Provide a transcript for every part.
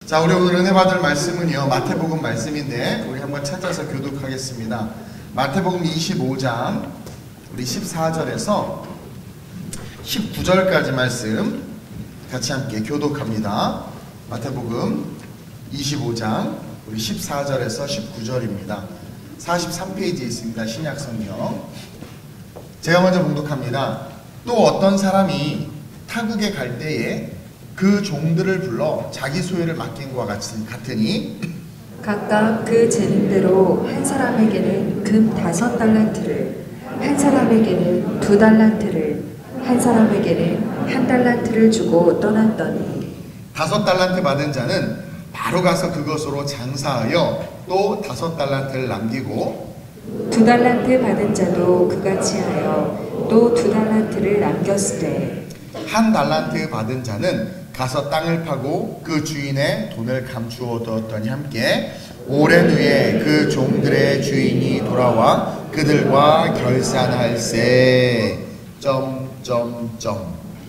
자, 우리 오늘 은혜 받을 말씀은요, 마태복음 말씀인데 우리 한번 찾아서 교독하겠습니다. 마태복음 25장 우리 14절에서 19절까지 말씀 같이 함께 교독합니다. 마태복음 25장 우리 14절에서 19절입니다. 43페이지에 있습니다. 신약성경. 제가 먼저 봉독합니다. 또 어떤 사람이 타국에 갈 때에 그 종들을 불러 자기 소유를 맡긴 것과 같으니 각각 그 재능대로 한 사람에게는 금 5달란트를, 한 사람에게는 2달란트를, 한 사람에게는 1달란트를 주고 떠났더니 5달란트 받은 자는 바로 가서 그것으로 장사하여 또 5달란트를 남기고 2달란트 받은 자도 그같이 하여 또 2달란트를 남겼으되 1달란트 받은 자는 가서 땅을 파고 그 주인의 돈을 감추어 두었더니 함께 오랜 후에 그 종들의 주인이 돌아와 그들과 결산할세.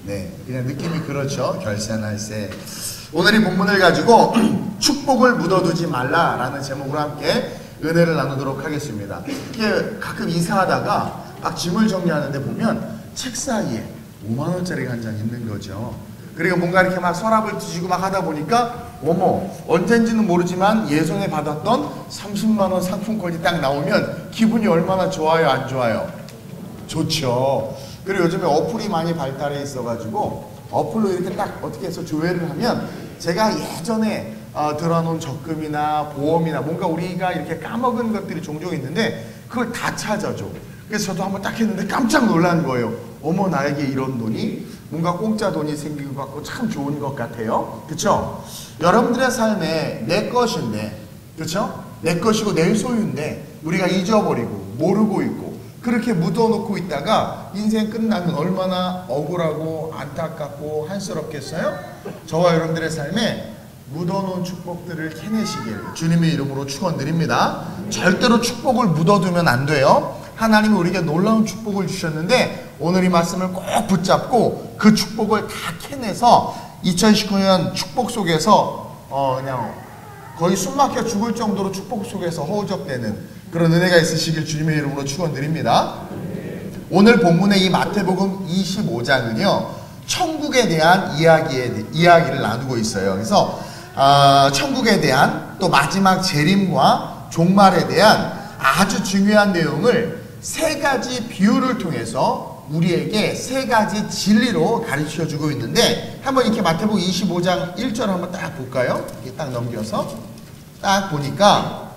네, 그냥 느낌이 그렇죠. 결산할세. 오늘 이 본문을 가지고 축복을 묻어두지 말라라는 제목으로 함께 은혜를 나누도록 하겠습니다. 이게 가끔 이사하다가 막 짐을 정리하는데 보면 책 사이에 5만원짜리가 한 장 있는 거죠. 그리고 뭔가 이렇게 막 서랍을 뒤지고 막 하다 보니까 어머, 언젠지는 모르지만 예전에 받았던 30만원 상품권이 딱 나오면 기분이 얼마나 좋아요, 안 좋아요? 좋죠. 그리고 요즘에 어플이 많이 발달해 있어가지고 어플로 이렇게 딱 어떻게 해서 조회를 하면 제가 예전에 들어놓은 적금이나 보험이나 뭔가 우리가 이렇게 까먹은 것들이 종종 있는데 그걸 다 찾아줘. 그래서 저도 한번 딱 했는데 깜짝 놀란 거예요. 어머, 나에게 이런 돈이 뭔가 공짜 돈이 생긴 것 같고 참 좋은 것 같아요. 그쵸? 여러분들의 삶에 내 것인데, 그쵸? 내 것이고 내 소유인데 우리가 잊어버리고 모르고 있고 그렇게 묻어놓고 있다가 인생 끝나면 얼마나 억울하고 안타깝고 한스럽겠어요? 저와 여러분들의 삶에 묻어놓은 축복들을 캐내시길 주님의 이름으로 축원드립니다. 절대로 축복을 묻어두면 안 돼요. 하나님이 우리에게 놀라운 축복을 주셨는데 오늘 이 말씀을 꼭 붙잡고 그 축복을 다 캐내서 2019년 축복 속에서 그냥 거의 숨막혀 죽을 정도로 축복 속에서 허우적대는 그런 은혜가 있으시길 주님의 이름으로 축원드립니다. 오늘 본문의 이 마태복음 25장은요 천국에 대한 이야기를 나누고 있어요. 그래서 천국에 대한 또 마지막 재림과 종말에 대한 아주 중요한 내용을 3가지 비유를 통해서 우리에게 3가지 진리로 가르쳐주고 있는데 한번 이렇게 마태복음 25장 1절 한번 딱 볼까요? 이렇게 딱 넘겨서 딱 보니까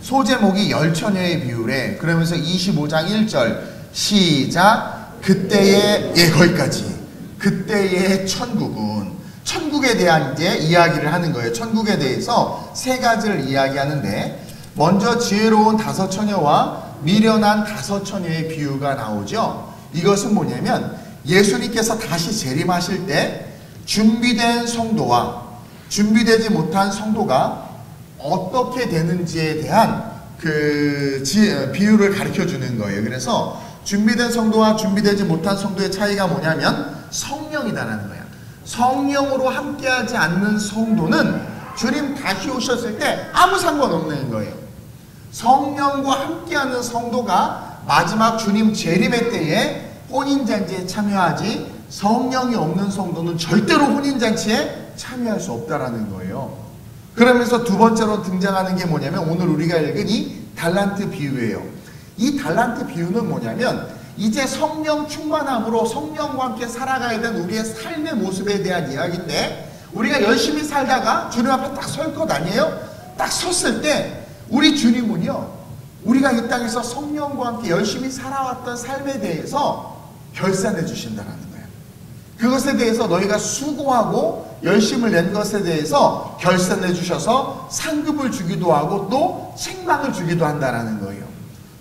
소제목이 열처녀의 비유래. 그러면서 25장 1절 시작. 그때의 거기까지. 그때의 천국은 천국에 대한 이제 이야기를 하는 거예요. 천국에 대해서 3가지를 이야기하는데 먼저 지혜로운 5처녀와 미련한 5처녀의 비유가 나오죠. 이것은 뭐냐면 예수님께서 다시 재림하실 때 준비된 성도와 준비되지 못한 성도가 어떻게 되는지에 대한 그 비유를 가르쳐 주는 거예요. 그래서 준비된 성도와 준비되지 못한 성도의 차이가 뭐냐면 성령이다라는 거야. 성령으로 함께하지 않는 성도는 주님 다시 오셨을 때 아무 상관없는 거예요. 성령과 함께하는 성도가 마지막 주님 재림의 때에 혼인잔치에 참여하지 성령이 없는 성도는 절대로 혼인잔치에 참여할 수 없다라는 거예요. 그러면서 두 번째로 등장하는 게 뭐냐면 오늘 우리가 읽은 이 달란트 비유예요. 이 달란트 비유는 뭐냐면 이제 성령 충만함으로 성령과 함께 살아가야 되는 우리의 삶의 모습에 대한 이야기인데 우리가 열심히 살다가 주님 앞에 딱 설 것 아니에요? 딱 섰을 때 우리 주님은요 우리가 이 땅에서 성령과 함께 열심히 살아왔던 삶에 대해서 결산해 주신다는 거예요. 그것에 대해서 너희가 수고하고 열심을 낸 것에 대해서 결산해 주셔서 상급을 주기도 하고 또 책망을 주기도 한다는 거예요.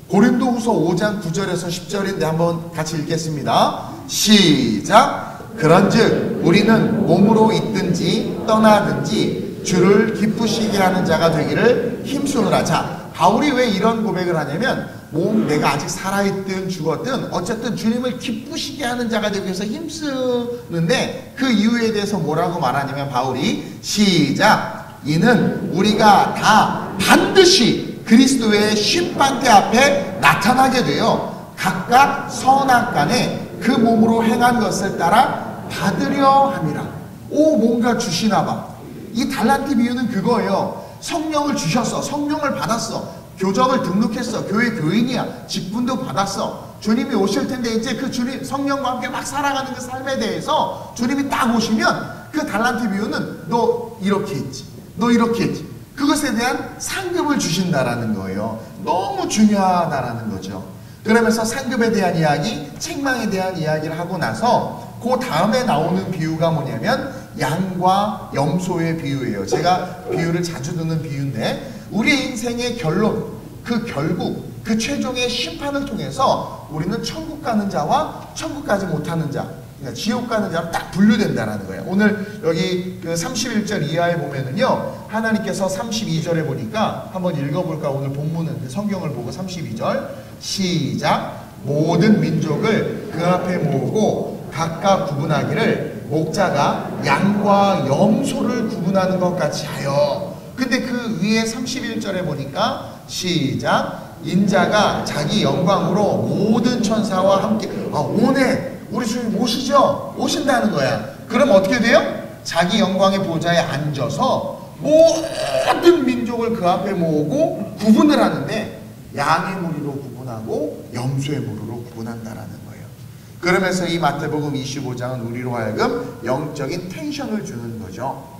고린도후서 5장 9절에서 10절인데 한번 같이 읽겠습니다. 시작. 그런즉 우리는 몸으로 있든지 떠나든지 주를 기쁘시게 하는 자가 되기를 힘쓰노라. 자, 바울이 왜 이런 고백을 하냐면 내가 아직 살아있든 죽었든 어쨌든 주님을 기쁘시게 하는 자가 되기 위해서 힘쓰는데 그 그 이유에 대해서 뭐라고 말하냐면 바울이 시작. 이는 우리가 다 반드시 그리스도의 심판대 앞에 나타나게 되어 각각 선악간에 그 몸으로 행한 것을 따라 받으려 함이라. 오, 뭔가 주시나 봐. 이 달란트 비유는 그거예요. 성령을 주셨어. 성령을 받았어. 교적을 등록했어. 교회 교인이야. 직분도 받았어. 주님이 오실 텐데 이제 그 주님 성령과 함께 막 살아가는 그 삶에 대해서 주님이 딱 오시면 그 달란트 비유는 너 이렇게 했지. 너 이렇게 했지. 그것에 대한 상급을 주신다라는 거예요. 너무 중요하다라는 거죠. 그러면서 상급에 대한 이야기, 책망에 대한 이야기를 하고 나서 그 다음에 나오는 비유가 뭐냐면 양과 염소의 비유예요. 제가 비유를 자주 듣는 비유인데 우리 인생의 결론, 그 결국, 그 최종의 심판을 통해서 우리는 천국 가는 자와 천국 가지 못하는 자, 그러니까 지옥 가는 자로 딱 분류된다는 거예요. 오늘 여기 그 31절 이하에 보면은요, 하나님께서 32절에 보니까 한번 읽어볼까? 오늘 본문은 성경을 보고 32절 시작. 모든 민족을 그 앞에 모으고 각각 구분하기를 목자가 양과 염소를 구분하는 것 같이 하여. 근데 그 위에 31절에 보니까 시작. 인자가 자기 영광으로 모든 천사와 함께 오네. 우리 주님 오시죠? 오신다는 거야. 그럼 어떻게 돼요? 자기 영광의 보좌에 앉아서 모든 민족을 그 앞에 모으고 구분을 하는데 양의 무리로 구분하고 염소의 무리로 구분한다라는 거예요. 그러면서 이 마태복음 25장은 우리로 하여금 영적인 텐션을 주는 거죠.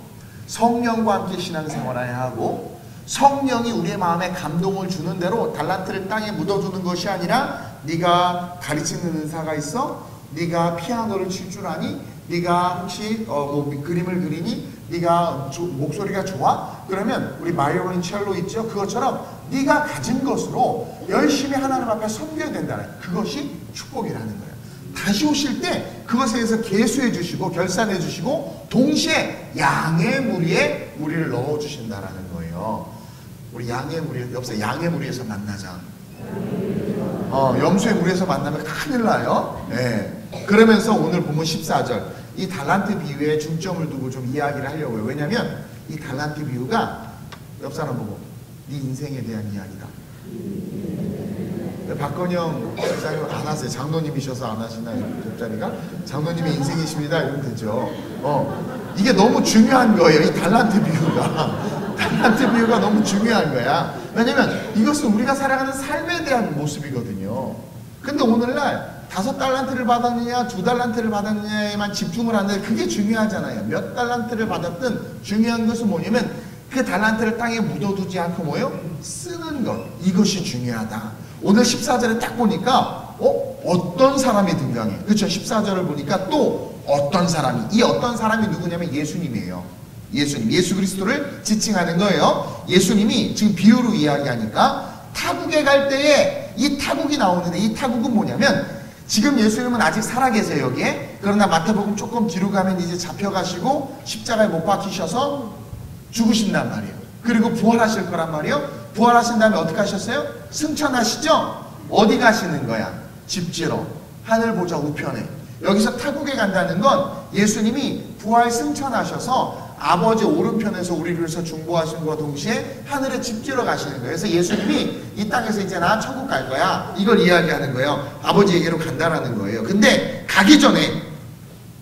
성령과 함께 신앙생활을 하고 성령이 우리의 마음에 감동을 주는 대로 달란트를 땅에 묻어두는 것이 아니라 네가 가르치는 은사가 있어? 네가 피아노를 칠 줄 아니? 네가 혹시 그림을 그리니? 네가 목소리가 좋아? 그러면 우리 바이올린 첼로 있죠? 그것처럼 네가 가진 것으로 열심히 하나님 앞에 섬겨야 된다는 그것이 축복이라는 거예요. 다시 오실 때 그것에 대해서 계수해 주시고 결산해 주시고 동시에 양의 무리에 우리를 넣어 주신다라는 거예요. 우리 양의 무리, 옆에 양의 무리에서 만나자. 염소의 무리에서 만나면 큰일 나요. 네. 그러면서 오늘 본문 14절 이 달란트 비유에 중점을 두고 좀 이야기를 하려고요. 왜냐하면 이 달란트 비유가 옆 사람 보고 네 인생에 대한 이야기다. 박건영 집사님 안 하세요. 장로님이셔서 안 하시나요? 옆자리가? 장로님의 인생이십니다. 이러면 되죠. 이게 너무 중요한 거예요. 이 달란트 비유가. 달란트 비유가 너무 중요한 거야. 왜냐면 이것은 우리가 살아가는 삶에 대한 모습이거든요. 근데 오늘날 5달란트를 받았느냐 2달란트를 받았느냐에만 집중을 하는데 그게 중요하잖아요. 몇 달란트를 받았든 중요한 것은 뭐냐면 그 달란트를 땅에 묻어두지 않고 뭐예요? 쓰는 것. 이것이 중요하다. 오늘 14절에 딱 보니까 어떤 사람이 등장해. 그렇죠? 14절을 보니까 또 어떤 사람이, 이 어떤 사람이 누구냐면 예수님이에요. 예수님, 예수 그리스도를 지칭하는 거예요. 예수님이 지금 비유로 이야기하니까 타국에 갈 때에 이 타국이 나오는데 이 타국은 뭐냐면 지금 예수님은 아직 살아계세요 여기에. 그러나 마태복음 조금 뒤로 가면 이제 잡혀가시고 십자가에 못 박히셔서 죽으신단 말이에요. 그리고 부활하실 거란 말이에요. 부활하신 다음에 어떻게 하셨어요? 승천하시죠? 어디 가시는 거야? 집지로 하늘 보좌 우편에. 여기서 타국에 간다는 건 예수님이 부활 승천하셔서 아버지 오른편에서 우리를 위해서 중보하신 것과 동시에 하늘에 집지러 가시는 거예요. 그래서 예수님이 이 땅에서 이제 나 천국 갈 거야. 이걸 이야기하는 거예요. 아버지에게로 간다라는 거예요. 근데 가기 전에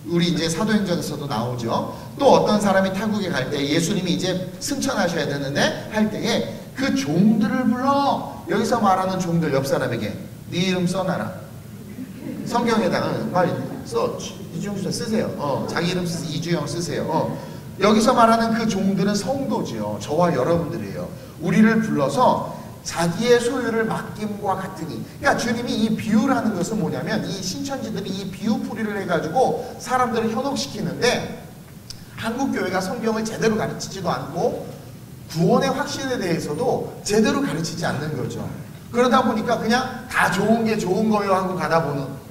우리 이제 사도행전에서도 나오죠. 또 어떤 사람이 타국에 갈 때 예수님이 이제 승천하셔야 되는데 할 때에 그 종들을 불러. 여기서 말하는 종들 옆 사람에게 네 이름 써놔라. 성경에다가 빨리 써. 이주영 쓰세요. 자기 이름 쓰세요. 이주영 쓰세요. 여기서 말하는 그 종들은 성도지요. 저와 여러분들이에요. 우리를 불러서 자기의 소유를 맡김과 같으니. 그러니까 주님이 이 비유라는 것은 뭐냐면 이 신천지들이 이 비유풀이를 해가지고 사람들을 현혹시키는데 한국교회가 성경을 제대로 가르치지도 않고 구원의 확신에 대해서도 제대로 가르치지 않는 거죠. 그러다 보니까 그냥 다 좋은 게 좋은 거예요 하고 가다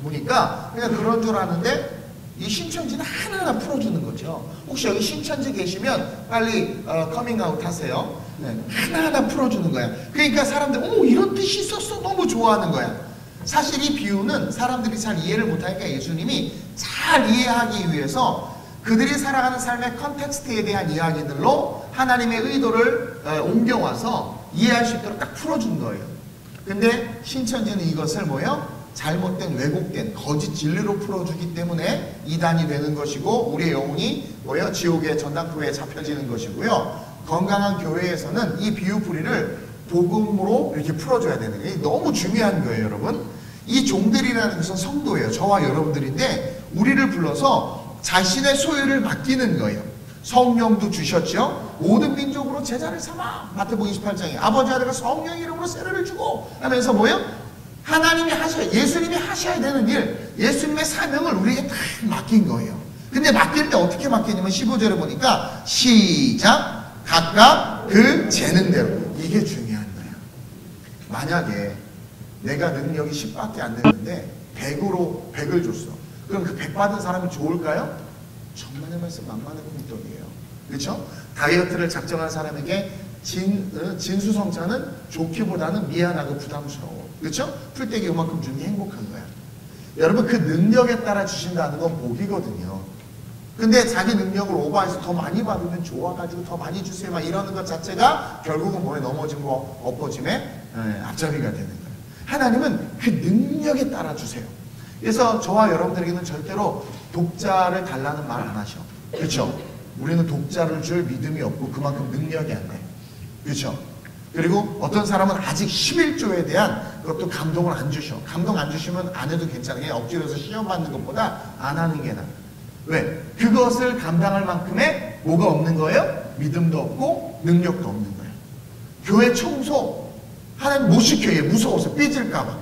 보니까 그냥 그런 줄 아는데 이 신천지는 하나하나 풀어주는 거죠. 혹시 여기 신천지 계시면 빨리 커밍아웃 하세요. 네, 하나하나 풀어주는 거야. 그러니까 사람들 이런 뜻이 있었어 너무 좋아하는 거야. 사실 이 비유는 사람들이 잘 이해를 못하니까 예수님이 잘 이해하기 위해서 그들이 살아가는 삶의 컨텍스트에 대한 이야기들로 하나님의 의도를 옮겨와서 이해할 수 있도록 딱 풀어준 거예요. 근데 신천지는 이것을 뭐예요? 잘못된 왜곡된 거짓 진리로 풀어주기 때문에 이단이 되는 것이고 우리의 영혼이 뭐예요? 지옥의 전당포에 잡혀지는 것이고요. 건강한 교회에서는 이 비유풀이를 복음으로 이렇게 풀어줘야 되는 게 너무 중요한 거예요, 여러분. 이 종들이라는 것은 성도예요. 저와 여러분들인데 우리를 불러서 자신의 소유를 맡기는 거예요. 성령도 주셨죠. 모든 민족으로 제자를 삼아. 마태복음 28장에 아버지 아들과 성령 이름으로 세례를 주고 하면서 뭐예요? 하나님이 하셔야, 예수님이 하셔야 되는 일, 예수님의 사명을 우리에게 다 맡긴 거예요. 근데 맡길 때 어떻게 맡기냐면 15절에 보니까 시작, 각각 그 재능대로. 이게 중요한 거예요. 만약에 내가 능력이 10밖에 안 되는데 100으로 100을 줬어. 그럼 그 100 받은 사람이 좋을까요? 천만의 말씀 만만의 공덕이에요. 그렇죠? 다이어트를 작정한 사람에게 진수성찬은 좋기보다는 미안하고 부담스러워. 그렇죠? 풀떼기 요만큼 주는 게 행복한 거야. 여러분, 그 능력에 따라 주신다는 건 복이거든요. 근데 자기 능력을 오버해서 더 많이 받으면 좋아가지고 더 많이 주세요 막 이러는 것 자체가 결국은 뭐에 넘어진 거 엎어짐에 앞잡이가 되는 거예요. 하나님은 그 능력에 따라 주세요. 그래서 저와 여러분들에게는 절대로 독자를 달라는 말 안 하셔. 그렇죠? 우리는 독자를 줄 믿음이 없고 그만큼 능력이 안 돼. 그렇죠? 그리고 어떤 사람은 아직 11조에 대한 그것도 감동을 안 주셔. 감동 안 주시면 안 해도 괜찮아요. 억지로 해서 시험 받는 것보다 안 하는 게 나아. 왜? 그것을 감당할 만큼의 뭐가 없는 거예요? 믿음도 없고 능력도 없는 거예요. 교회 청소 하나님 못 시켜요. 무서워서 삐질까봐.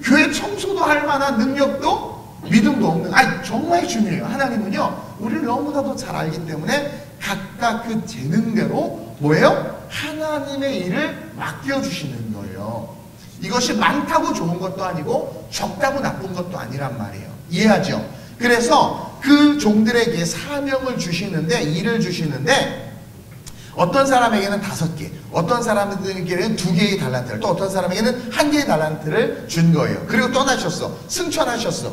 교회 청소도 할 만한 능력도 믿음도 없는. 아니 정말 중요해요. 하나님은요 우리를 너무나도 잘 알기 때문에 각각 그 재능대로 뭐예요? 하나님의 일을 맡겨주시는 거예요. 이것이 많다고 좋은 것도 아니고 적다고 나쁜 것도 아니란 말이에요. 이해하죠? 그래서 그 종들에게 사명을 주시는데, 일을 주시는데 어떤 사람에게는 5개, 어떤 사람들에게는 2개의 달란트를, 또 어떤 사람에게는 1개의 달란트를 준 거예요. 그리고 떠나셨어. 승천하셨어.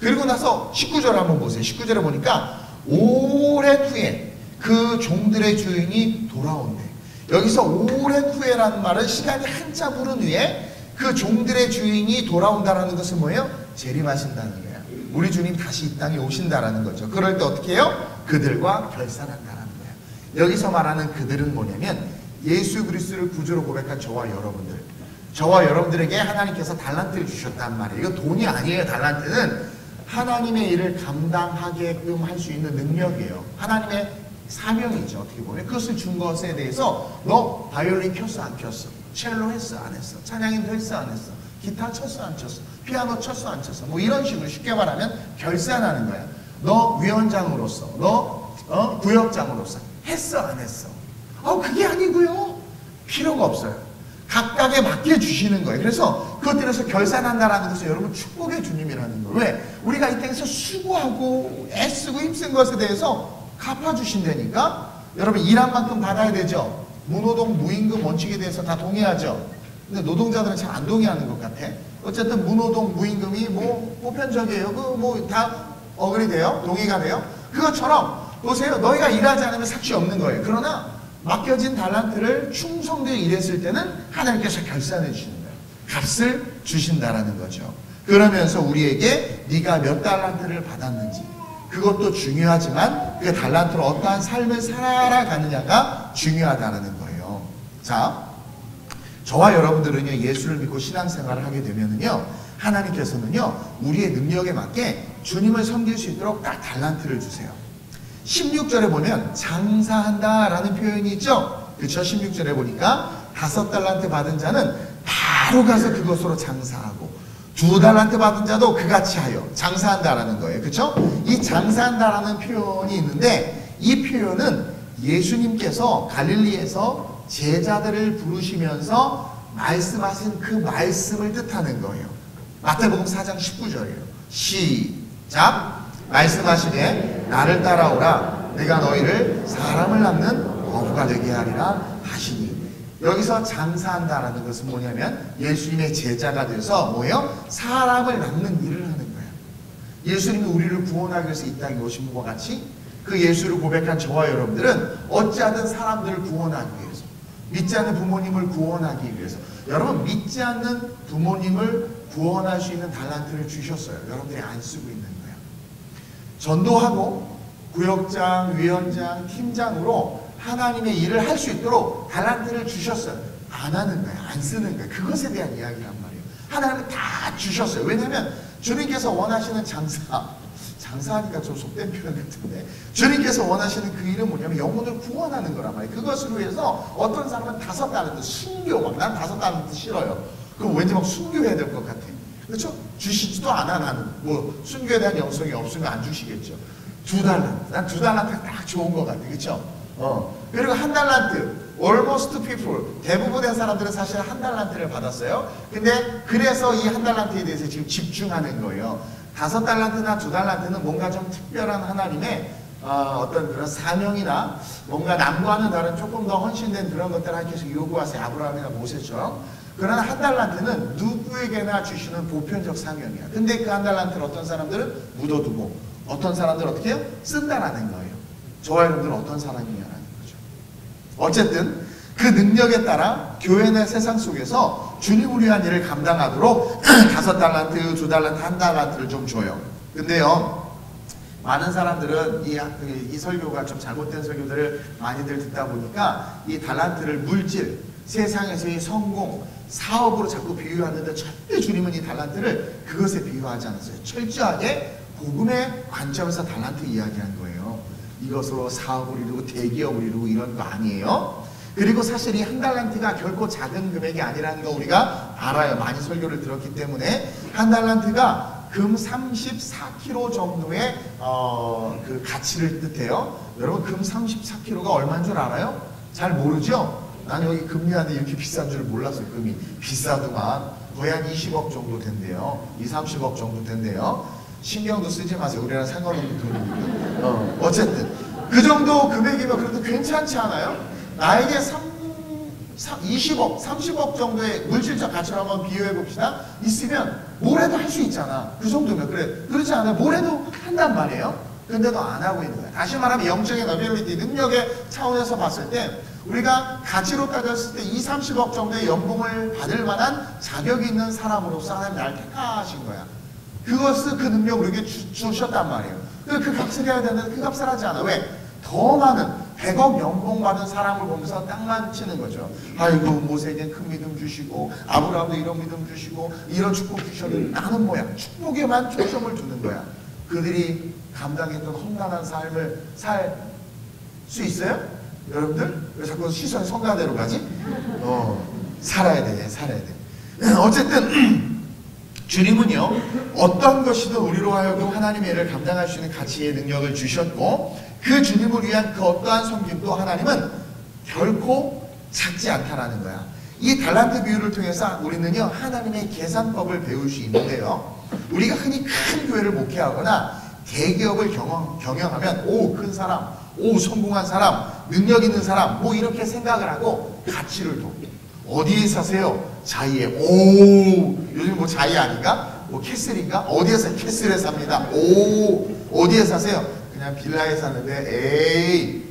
그리고 나서 19절 한번 보세요. 19절에 보니까 오랜 후에 그 종들의 주인이 돌아온대. 여기서 오랜 후에라는 말은 시간이 한참 흐른 후에 그 종들의 주인이 돌아온다라는 것은 뭐예요? 재림하신다는 거예요. 우리 주님 다시 이 땅에 오신다라는 거죠. 그럴 때 어떻게 해요? 그들과 결산한다라는 거예요. 여기서 말하는 그들은 뭐냐면 예수 그리스도를 구주로 고백한 저와 여러분들. 저와 여러분들에게 하나님께서 달란트를 주셨단 말이에요. 이거 돈이 아니에요. 달란트는 하나님의 일을 감당하게끔 할 수 있는 능력이에요. 하나님의 사명이죠. 어떻게 보면 그것을 준 것에 대해서 너 바이올린 켰어 안 켰어? 첼로 했어 안 했어? 찬양인도 했어 안 했어? 기타 쳤어 안 쳤어? 피아노 쳤어 안 쳤어? 뭐 이런 식으로 쉽게 말하면 결산하는 거야. 너 위원장으로서, 너 구역장으로서 했어 안 했어? 그게 아니고요. 필요가 없어요. 각각에 맡겨주시는 거예요. 그래서 그것들에서 결산한다라는 것은 여러분 축복의 주님이라는 거예요. 왜? 우리가 이 땅에서 수고하고 애쓰고 힘쓴 것에 대해서 갚아주신다니까. 여러분 일한 만큼 받아야 되죠. 무노동 무임금 원칙에 대해서 다 동의하죠. 근데 노동자들은 잘 안 동의하는 것 같아. 어쨌든 무노동 무임금이 뭐 보편적이에요. 뭐 다 어글이 돼요. 동의가 돼요. 그것처럼 보세요. 너희가 일하지 않으면 삭시 없는 거예요. 그러나 맡겨진 달란트를 충성되게 일했을 때는 하나님께서 결산해 주시는 거예요. 값을 주신다라는 거죠. 그러면서 우리에게 네가 몇 달란트를 받았는지, 그것도 중요하지만 그 달란트로 어떠한 삶을 살아가느냐가 중요하다는 거예요. 자, 저와 여러분들은요 예수를 믿고 신앙생활을 하게 되면은요 하나님께서는요 우리의 능력에 맞게 주님을 섬길 수 있도록 딱 달란트를 주세요. 16절에 보면 장사한다 라는 표현이 있죠. 그렇죠? 16절에 보니까 5달란트 받은 자는 바로 가서 그것으로 장사하고 2달란트 받은 자도 그같이 하여 장사한다라는 거예요. 그렇죠? 이 장사한다라는 표현이 있는데 이 표현은 예수님께서 갈릴리에서 제자들을 부르시면서 말씀하신 그 말씀을 뜻하는 거예요. 마태복음 4장 19절이에요. 시작! 말씀하시되 나를 따라오라 내가 너희를 사람을 낳는 어부가 되게 하리라 하시니. 여기서 장사한다라는 것은 뭐냐면 예수님의 제자가 돼서 뭐예요? 사람을 낳는 일을 하는 거예요. 예수님이 우리를 구원하기 위해서 이 땅에 오신 것과 같이 그 예수를 고백한 저와 여러분들은 어찌하든 사람들을 구원하기 위해서, 믿지 않는 부모님을 구원하기 위해서, 여러분 믿지 않는 부모님을 구원할 수 있는 달란트를 주셨어요. 여러분들이 안 쓰고 있는 거예요. 전도하고 구역장, 위원장, 팀장으로 하나님의 일을 할 수 있도록 달란트를 주셨어요. 안 하는 거예요. 안 쓰는 거예요. 그것에 대한 이야기란 말이에요. 하나님은 다 주셨어요. 왜냐하면 주님께서 원하시는 장사하니까 좀 속된 표현 같은데, 주님께서 원하시는 그 일은 뭐냐면 영혼을 구원하는 거란 말이에요. 그것을 위해서 어떤 사람은 5달란트 순교, 막 난 5달란트 싫어요. 그럼 왠지 막 순교해야 될 것 같아. 그렇죠? 주시지도 않아. 나는 뭐 순교에 대한 영성이 없으면 안 주시겠죠. 2달란트, 난 2달란트가 딱 좋은 것 같아. 그렇죠? 그리고 1달란트, almost people, 대부분의 사람들은 사실 1달란트를 받았어요. 근데 그래서 이 1달란트에 대해서 지금 집중하는 거예요. 5달란트나 2달란트는 뭔가 좀 특별한 하나님의 어떤 그런 사명이나 뭔가 남과는 다른 조금 더 헌신된 그런 것들을 하나님께서 요구하세요. 아브라함이나 모세처럼. 그러나 1달란트는 누구에게나 주시는 보편적 사명이야. 근데 그 1달란트를 어떤 사람들은 묻어두고 어떤 사람들은 어떻게 해요? 쓴다라는 거예요. 저와 여러분들은 어떤 사람이냐라는 거죠. 어쨌든 그 능력에 따라 교회나 세상 속에서 주님을 위한 일을 감당하도록 5달란트, 2달란트, 1달란트를 좀 줘요. 근데요, 많은 사람들은 이 설교가 좀 잘못된 설교들을 많이들 듣다 보니까 이 달란트를 물질, 세상에서의 성공, 사업으로 자꾸 비유하는데 절대 주님은 이 달란트를 그것에 비유하지 않았어요. 철저하게 복음의 관점에서 달란트 이야기한 거예요. 이것으로 사업을 이루고 대기업을 이루고 이런 거 아니에요. 그리고 사실 이 1달란트가 결코 작은 금액이 아니라는 거 우리가 알아요. 많이 설교를 들었기 때문에. 1달란트가 금 34kg 정도의 그 가치를 뜻해요. 여러분 금 34kg가 얼마인 줄 알아요? 잘 모르죠? 난 여기 금리하는데 이렇게 비싼 줄 몰랐어요. 금이 비싸더만 거의 한 20억 정도 된대요. 30억 정도 된대요. 신경도 쓰지 마세요. 우리랑 상관없는 돈이니까. 어쨌든 그 정도 금액이면 그래도 괜찮지 않아요? 나에게 20억, 30억 정도의 물질적 가치를 한번 비교해 봅시다. 있으면 뭘 해도 할 수 있잖아. 그 정도면. 그래, 그렇지 않아요? 뭘 해도 한단 말이에요. 근데도 안 하고 있는 거야. 다시 말하면 영적인 어빌리티, 능력의 차원에서 봤을 때 우리가 가치로 따졌을 때 30억 정도의 연봉을 받을 만한 자격이 있는 사람으로서 하나님 나를 택하신 거야. 그것을 그 능력을 우리에게 주셨단 말이에요. 그 값을 해야 되는데 그 값을 하지 않아. 왜? 더 많은 100억 연봉 받은 사람을 보면서 땅만 치는 거죠. 아이고 모세에겐 큰 믿음 주시고 아브라함도 이런 믿음 주시고 이런 축복 주셨는데 나는 뭐야? 축복에만 초점을 두는 거야. 그들이 감당했던 험난한 삶을 살 수 있어요? 여러분들? 왜 자꾸 시선이 성가대로 가지? 살아야 돼. 어쨌든 주님은요, 어떤 것이든 우리로 하여금 하나님의 일을 감당할 수 있는 가치의 능력을 주셨고, 그 주님을 위한 그 어떠한 섬김도 하나님은 결코 작지 않다라는 거야. 이 달란트 비유를 통해서 우리는요, 하나님의 계산법을 배울 수 있는데요, 우리가 흔히 큰 교회를 목회하거나 대기업을 경영하면 오, 큰 사람, 오, 성공한 사람, 능력 있는 사람, 뭐 이렇게 생각을 하고 가치를 둬. 어디에 사세요? 자이에. 오, 요즘 뭐 자이 아닌가? 뭐 캐슬인가? 어디에서? 캐슬에 삽니다. 오, 어디에 사세요? 그냥 빌라에 사는데, 에이.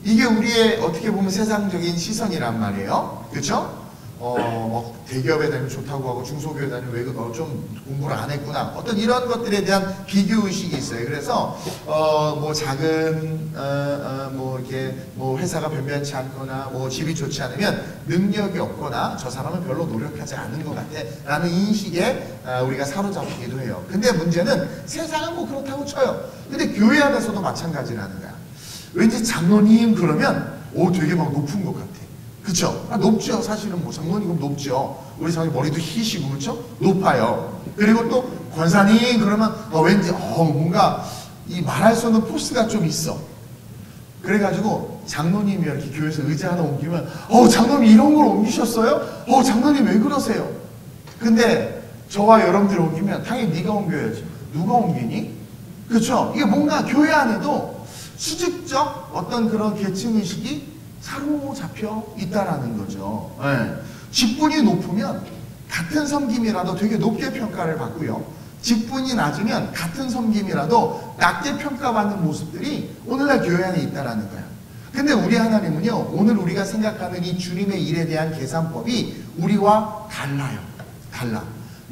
이게 우리의 어떻게 보면 세상적인 시선이란 말이에요. 그렇죠? 대기업에 다니면 좋다고 하고 중소기업에 다니면 왜 좀 공부를 안 했구나. 어떤 이런 것들에 대한 비교의식이 있어요. 그래서 뭐 작은 뭐 이렇게 뭐 회사가 변변치 않거나 뭐 집이 좋지 않으면 능력이 없거나 저 사람은 별로 노력하지 않은 것 같아 라는 인식에 우리가 사로잡히기도 해요. 근데 문제는 세상은 뭐 그렇다고 쳐요. 근데 교회 안에서도 마찬가지라는 거야. 왠지 장로님 그러면 되게 막 높은 것 같아. 그쵸? 높죠. 사실은 뭐 장로님 높죠. 우리 사람이 머리도 희시고 그렇죠? 높아요. 그리고 또 권사님 그러면 왠지 뭔가 이 말할 수 없는 포스가 좀 있어. 그래가지고 장로님이 이렇게 교회에서 의자 하나 옮기면 장로님 이런 걸 옮기셨어요? 장로님 왜 그러세요? 근데 저와 여러분들이 옮기면 당연히 네가 옮겨야지. 누가 옮기니? 그렇죠? 이게 뭔가 교회 안에도 수직적 어떤 그런 계층의식이 사로잡혀 있다라는 거죠. 네. 직분이 높으면 같은 섬김이라도 되게 높게 평가를 받고요. 직분이 낮으면 같은 섬김이라도 낮게 평가받는 모습들이 오늘날 교회 안에 있다라는 거야. 근데 우리 하나님은요, 오늘 우리가 생각하는 이 주님의 일에 대한 계산법이 우리와 달라요. 달라.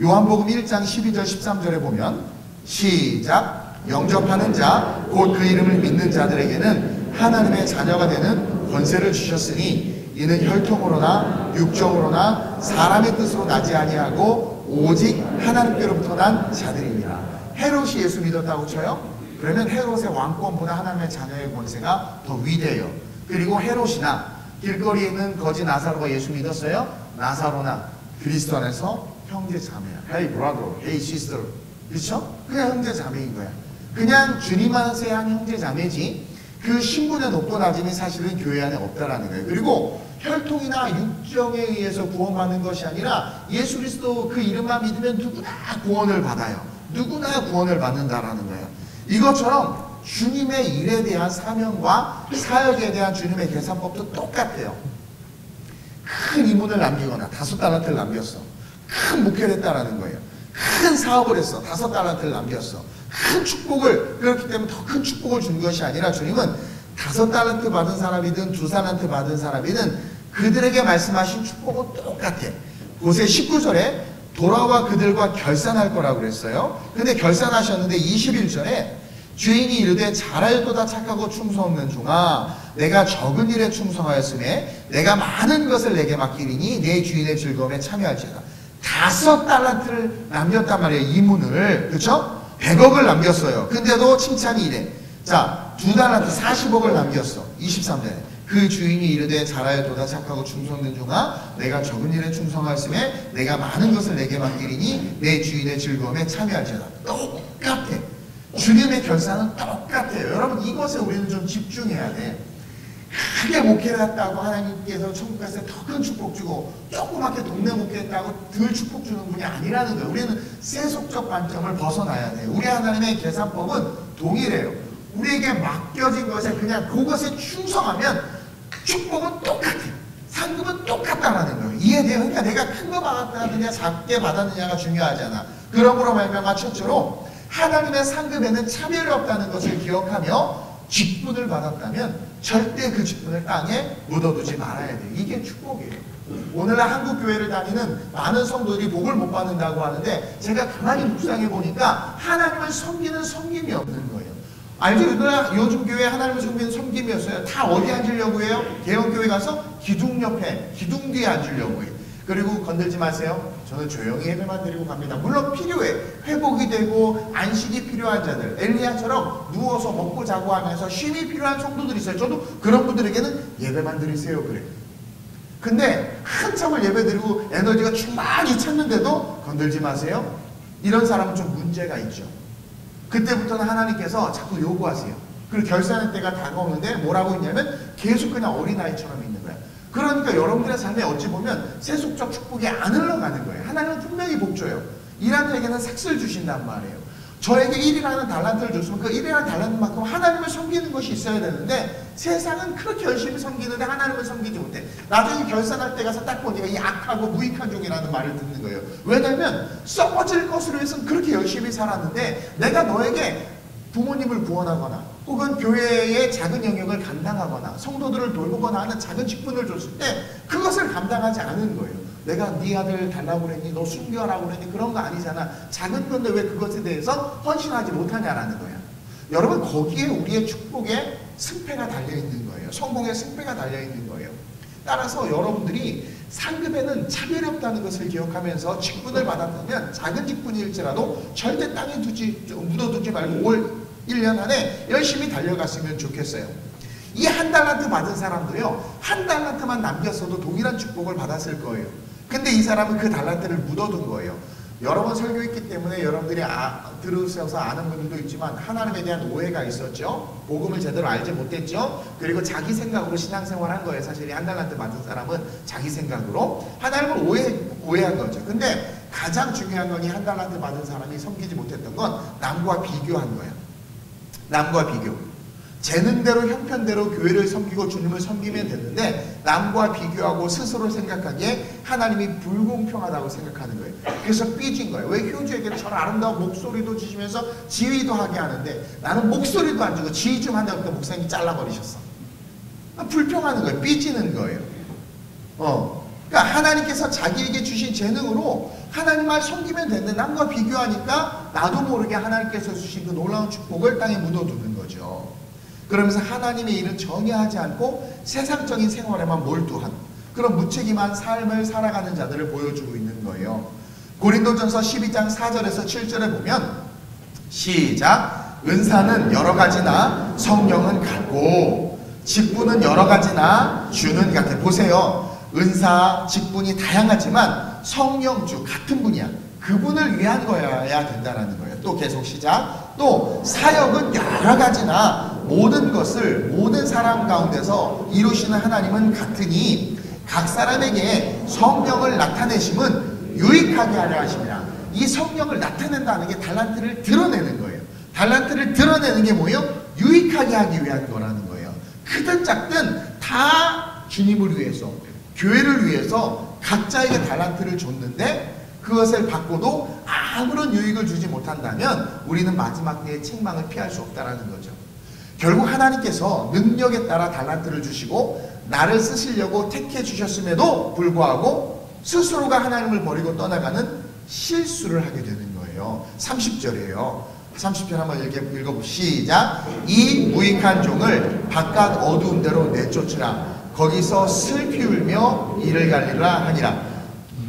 요한복음 1장 12절 13절에 보면 시작. 영접하는 자 곧 그 이름을 믿는 자들에게는 하나님의 자녀가 되는 권세를 주셨으니 이는 혈통으로나 육정으로나 사람의 뜻으로 나지 아니하고 오직 하나님께로부터 난 자들이니라. 헤롯이 예수 믿었다고 쳐요? 그러면 헤롯의 왕권보다 하나님의 자녀의 권세가 더 위대해요. 그리고 헤롯이나 길거리에 있는 거지 나사로가 예수 믿었어요? 나사로나 그리스도 안에서 형제 자매야. Hey brother, hey sister. 그렇죠? 그냥 형제 자매인 거야. 그냥 주님 안에서의 한 형제 자매지 그 신분의 높고 낮음이 사실은 교회 안에 없다라는 거예요. 그리고 혈통이나 육정에 의해서 구원받는 것이 아니라 예수 그리스도 그 이름만 믿으면 누구나 구원을 받아요. 누구나 구원을 받는다라는 거예요. 이것처럼 주님의 일에 대한 사명과 사역에 대한 주님의 계산법도 똑같아요. 큰 이문을 남기거나 5달란트를 남겼어. 큰 목회를 했다라는 거예요. 큰 사업을 했어. 5달란트를 남겼어. 큰 축복을, 그렇기 때문에 더 큰 축복을 준 것이 아니라 주님은 5달란트 받은 사람이든 2달란트 받은 사람이든 그들에게 말씀하신 축복은 똑같아. 고세 19절에 돌아와 그들과 결산할 거라고 그랬어요. 근데 결산하셨는데 21절에 주인이 이르되 잘하였도다 착하고 충성 없는 종아 내가 적은 일에 충성하였음에 내가 많은 것을 내게 맡기리니 내 주인의 즐거움에 참여할지어다. 5달란트를 남겼단 말이에요. 이문을. 그렇죠? 100억을 남겼어요. 근데도 칭찬이 이래. 자, 2달란트 40억을 남겼어. 23절에 그 주인이 이르되 잘하였도다 착하고 충성 없는 종아 내가 적은 일에 충성하였음에 내가 많은 것을 내게 맡기리니 내 주인의 즐거움에 참여할지어다. 똑같아. 주님의 결산은 똑같아요. 여러분 이것에 우리는 좀 집중해야 돼. 크게 목회했다고 하나님께서 천국 갔을 때 더 큰 축복 주고 조그맣게 동네 목회했다고 덜 축복 주는 분이 아니라는 거예요. 우리는 세속적 관점을 벗어나야 돼요. 우리 하나님의 계산법은 동일해요. 우리에게 맡겨진 것에 그냥 그것에 충성하면 축복은 똑같아요. 상급은 똑같다라는 거예요. 이해돼요? 그러니까 내가 큰 거 받았느냐 작게 받았느냐가 중요하잖아. 그러므로 말미암아 첫째로 하나님의 상급에는 차별이 없다는 것을 기억하며 직분을 받았다면 절대 그 직분을 땅에 묻어두지 말아야 돼요. 이게 축복이에요. 오늘날 한국교회를 다니는 많은 성도들이 복을 못 받는다고 하는데 제가 가만히 묵상해 보니까 하나님을 섬기는 섬김이 없는 거예요. 알죠? 요즘 교회 하나님을 섬기는 섬김이었어요. 다 어디 앉으려고 해요? 개헌교회 가서 기둥 옆에, 기둥 뒤에 앉으려고 해요. 그리고 건들지 마세요. 저는 조용히 예배만 드리고 갑니다. 물론 필요해. 회복이 되고 안식이 필요한 자들, 엘리야처럼 누워서 먹고 자고 하면서 쉼이 필요한 성도들이 있어요. 저도 그런 분들에게는 예배만 드리세요 그래. 근데 한참을 예배 드리고 에너지가 충만히 찼는데도 건들지 마세요. 이런 사람은 좀 문제가 있죠. 그때부터는 하나님께서 자꾸 요구하세요. 그리고 결산의 때가 다가오는데 뭐라고 했냐면 계속 그냥 어린아이처럼 있는 거야. 그러니까 여러분들의 삶에 어찌 보면 세속적 축복이 안 흘러가는 거예요. 하나님은 분명히 복 줘요. 일한 자에게는 삭슬 주신단 말이에요. 저에게 1이라는 달란트를 줬으면 그 1이라는 달란트만큼 하나님을 섬기는 것이 있어야 되는데 세상은 그렇게 열심히 섬기는데 하나님을 섬기지 못해. 나중에 결산할 때 가서 딱 보니까 이 악하고 무익한 종이라는 말을 듣는 거예요. 왜냐하면 썩어질 것으로 해서는 그렇게 열심히 살았는데 내가 너에게 부모님을 구원하거나 혹은 교회의 작은 영역을 감당하거나 성도들을 돌보거나 하는 작은 직분을 줬을 때 그것을 감당하지 않은 거예요. 내가 네 아들 달라고 그랬니? 너 순교하라고 그랬니? 그런 거 아니잖아. 작은 건데 왜 그것에 대해서 헌신하지 못하냐라는 거야. 여러분 거기에 우리의 축복의 승패가 달려있는 거예요. 성공의 승패가 달려있는 거예요. 따라서 여러분들이 상급에는 차별이 없다는 것을 기억하면서 직분을 받았다면 작은 직분일지라도 절대 땅에 묻어두지 말고 올 1년 안에 열심히 달려갔으면 좋겠어요. 이 1달란트 받은 사람도요 1달란트만 남겼어도 동일한 축복을 받았을 거예요. 근데 이 사람은 그 달란트를 묻어둔 거예요. 여러 번 설교했기 때문에 여러분들이 들으셔서 아는 분들도 있지만 하나님에 대한 오해가 있었죠. 복음을 제대로 알지 못했죠. 그리고 자기 생각으로 신앙생활한 거예요. 사실 이 1달란트 받은 사람은 자기 생각으로 하나님을 오해한 거죠. 근데 가장 중요한 건 이 1달란트 받은 사람이 섬기지 못했던 건 남과 비교한 거예요. 남과 비교. 재능대로 형편대로 교회를 섬기고 주님을 섬기면 되는데 남과 비교하고 스스로 생각하기에 하나님이 불공평하다고 생각하는 거예요. 그래서 삐진 거예요. 왜 효주에게는 저런 아름다운 목소리도 주시면서 지휘도 하게 하는데 나는 목소리도 안 주고 지휘 좀 한다고 또 목사님이 잘라버리셨어. 불평하는 거예요. 삐지는 거예요. 그러니까 하나님께서 자기에게 주신 재능으로 하나님 말 섬기면 되는데 남과 비교하니까 나도 모르게 하나님께서 주신 그 놀라운 축복을 땅에 묻어두는 거죠. 그러면서 하나님의 일은 전혀 하지 않고 세상적인 생활에만 몰두한 그런 무책임한 삶을 살아가는 자들을 보여주고 있는 거예요. 고린도전서 12장 4절에서 7절에 보면 시작! 은사는 여러 가지나 성령은 같고 직분은 여러 가지나 주는 같아. 보세요. 은사, 직분이 다양하지만 성령주 같은 분이야. 그분을 위한 거여야 된다는 거예요. 또 계속 시작. 또 사역은 여러 가지나 모든 것을 모든 사람 가운데서 이루시는 하나님은 같으니 각 사람에게 성령을 나타내심은 유익하게 하려 하심이라. 이 성령을 나타낸다는 게 달란트를 드러내는 거예요. 달란트를 드러내는 게 뭐예요? 유익하게 하기 위한 거라는 거예요. 크든 작든 다 주님을 위해서 교회를 위해서 각자에게 달란트를 줬는데 그것을 받고도 아무런 유익을 주지 못한다면 우리는 마지막 때의 책망을 피할 수 없다는 거죠. 결국 하나님께서 능력에 따라 달란트를 주시고 나를 쓰시려고 택해 주셨음에도 불구하고 스스로가 하나님을 버리고 떠나가는 실수를 하게 되는 거예요. 30절이에요. 30절 한번 읽어봅시다. 이 무익한 종을 바깥 어두운 데로 내쫓으라. 거기서 슬피 울며 이를 갈리라 하니라.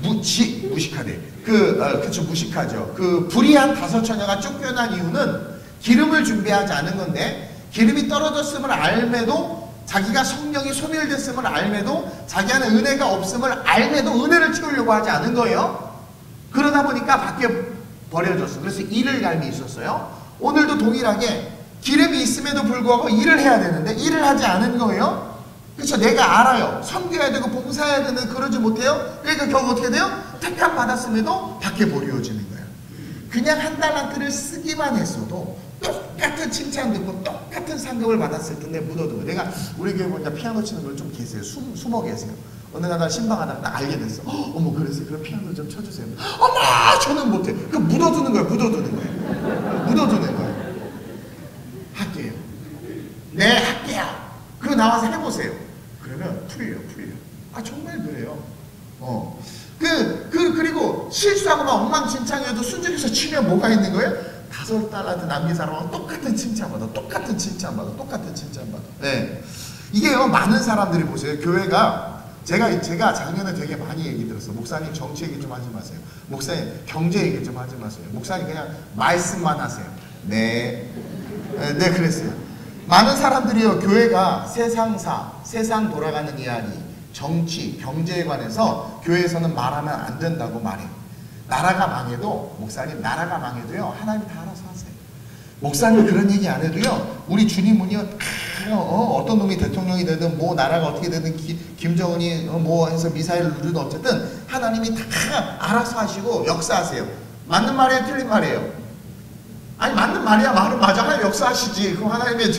무식하대. 그쵸, 무식하죠. 그 불의한 다섯 처녀가 쫓겨난 이유는 기름을 준비하지 않은 건데, 기름이 떨어졌음을 알매도, 자기가 성령이 소멸됐음을 알매도, 자기 안에 은혜가 없음을 알매도 은혜를 채우려고 하지 않은 거예요. 그러다 보니까 밖에 버려졌어. 그래서 일을 갈미 있었어요. 오늘도 동일하게 기름이 있음에도 불구하고 일을 해야 되는데 일을 하지 않은 거예요. 그렇죠. 내가 알아요. 섬겨야 되고 봉사해야 되는데 그러지 못해요. 그러니까 결국 어떻게 돼요? 택함 받았음에도 밖에 버려지는 거예요. 그냥 한 달란트를 쓰기만 했어도 똑같은 칭찬 듣고 똑같은 상급을 받았을 텐데 묻어두고. 내가 우리 교회 보니까 피아노 치는 분 좀 계세요. 숨어 계세요. 어느 날 신방하다가 딱 알게 됐어. 어머, 그래서 그럼 피아노 좀 쳐주세요. 어머, 저는 못해. 그 묻어두는 거예요. 묻어두는 거예요. 할게요. 네, 할게요. 그리고 나와서 해보세요. 그러면 풀려요. 아, 정말 그래요. 그리고 실수하고 막 엉망진창해도 순종해서 치면 뭐가 있는 거예요? 5달란트 남긴 사람하고 똑같은 칭찬받아. 네. 이게요, 많은 사람들이 보세요. 교회가, 제가 작년에 되게 많이 얘기 들었어요. 목사님 정치 얘기 좀 하지 마세요. 목사님 경제 얘기 좀 하지 마세요. 목사님 그냥 말씀만 하세요. 네, 그랬어요. 많은 사람들이요, 교회가 세상사, 세상 돌아가는 이야기, 정치, 경제에 관해서 교회에서는 말하면 안 된다고 말해요. 나라가 망해도, 목사님 나라가 망해도요, 하나님이 다 알아서 하세요. 목사님 그런 얘기 안 해도요, 우리 주님은요, 어떤 놈이 대통령이 되든 뭐 나라가 어떻게 되든 김정은이 뭐 해서 미사일을 누르든 어쨌든 하나님이 다 알아서 하시고 역사하세요. 맞는 말이에요, 틀린 말이에요? 아니, 맞는 말이야. 말은 맞아. 하나님 역사하시지. 그럼 하나님의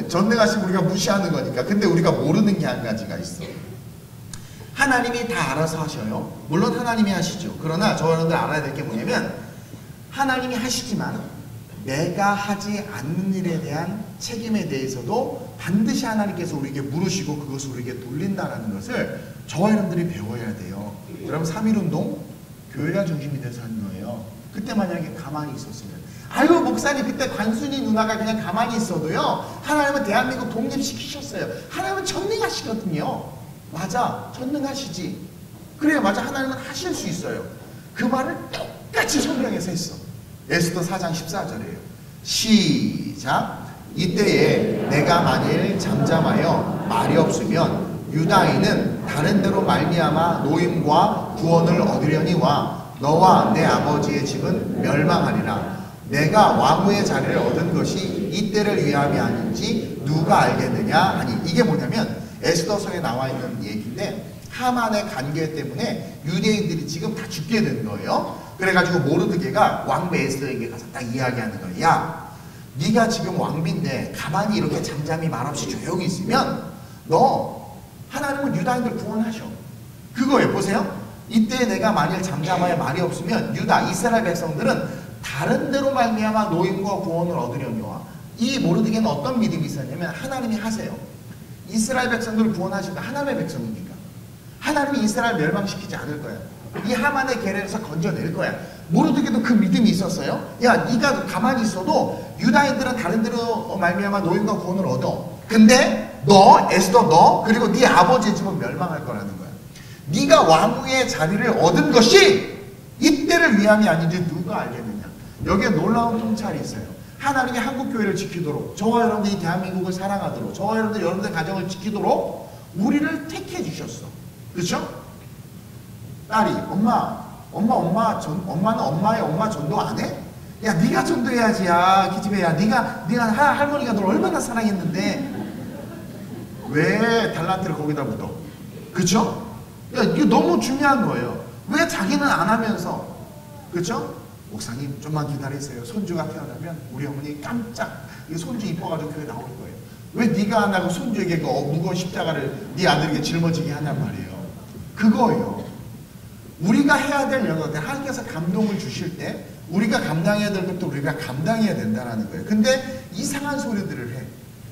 전능하시고 우리가 무시하는 거니까. 근데 우리가 모르는 게 한 가지가 있어. 하나님이 다 알아서 하셔요. 물론 하나님이 하시죠. 그러나 저여러분들 알아야 될 게 뭐냐면, 하나님이 하시지만 내가 하지 않는 일에 대한 책임에 대해서도 반드시 하나님께서 우리에게 물으시고 그것을 우리에게 돌린다는 것을 저와 여러분들이 배워야 돼요. 여러분 3.1운동 교회가 중심이 돼서 한 거예요. 그때 만약에 가만히 있었으면, 아이고 목사님 그때 관순이 누나가 그냥 가만히 있어도요, 하나님은 대한민국 독립시키셨어요. 하나님은 전능하시거든요. 맞아, 전능하시지. 그래요, 맞아. 하나님은 하실 수 있어요. 그 말을 똑같이 성경에서 했어. 에스더 4장 14절이에요. 시작. 이때에 내가 만일 잠잠하여 말이 없으면 유다인은 다른 데로 말미암아 노임과 구원을 얻으려니와 너와 내 아버지의 집은 멸망하리라. 내가 왕후의 자리를 얻은 것이 이때를 위함이 아닌지 누가 알겠느냐 하니, 이게 뭐냐면 에스더서에 나와 있는 얘기인데, 하만의 관계 때문에 유대인들이 지금 다 죽게 된 거예요. 그래가지고 모르드게가 왕비 에스더에게 가서 딱 이야기하는 거예요. 야, 네가 지금 왕비인데 가만히 이렇게 잠잠히 말없이 조용히 있으면 너 하나님은 유다인들 구원하셔. 그거예요. 보세요. 이때 내가 만일 잠잠하여 말이 없으면 유다 이스라엘 백성들은 다른 데로 말미암아 노임과 구원을 얻으려니와 이 모르드게는 어떤 믿음이 있었냐면 하나님이 하세요. 이스라엘 백성들을 구원하시니까 하나님의 백성이니까 하나님이 이스라엘 멸망시키지 않을 거야. 이 하만의 계략에서 건져낼 거야. 모르드게도 그 믿음이 있었어요. 야, 네가 가만히 있어도 유다인들은 다른 데로 말미암아 노임과 구원을 얻어. 근데 너 에스더 너 그리고 네 아버지의 집은 멸망할 거라는 거야. 네가 왕후의 자리를 얻은 것이 이때를 위함이 아닌지 누가 알겠느냐. 여기에 놀라운 통찰이 있어요. 하나님이 한국교회를 지키도록 저와 여러분들이 대한민국을 사랑하도록 저와 여러분들 가정을 지키도록 우리를 택해 주셨어. 그렇죠? 딸이 엄마는 엄마의 엄마 전도 안 해? 야 네가 전도해야지. 야 기집애야 네가 할머니가 널 얼마나 사랑했는데 왜 달란트를 거기다 묻어? 그쵸? 야 이게 너무 중요한 거예요. 왜 자기는 안 하면서 그쵸? 목사님 좀만 기다리세요. 손주가 태어나면 우리 어머니 깜짝 손주 이뻐가지고 교회 나올 거예요. 왜 네가 안 하고 손주에게 그 무거운 십자가를 네 아들에게 짊어지게 하냔 말이에요. 그거예요. 우리가 해야 될 영역들 하나님께서 감동을 주실 때 우리가 감당해야 될 것도 우리가 감당해야 된다는 거예요. 근데 이상한 소리들을 해.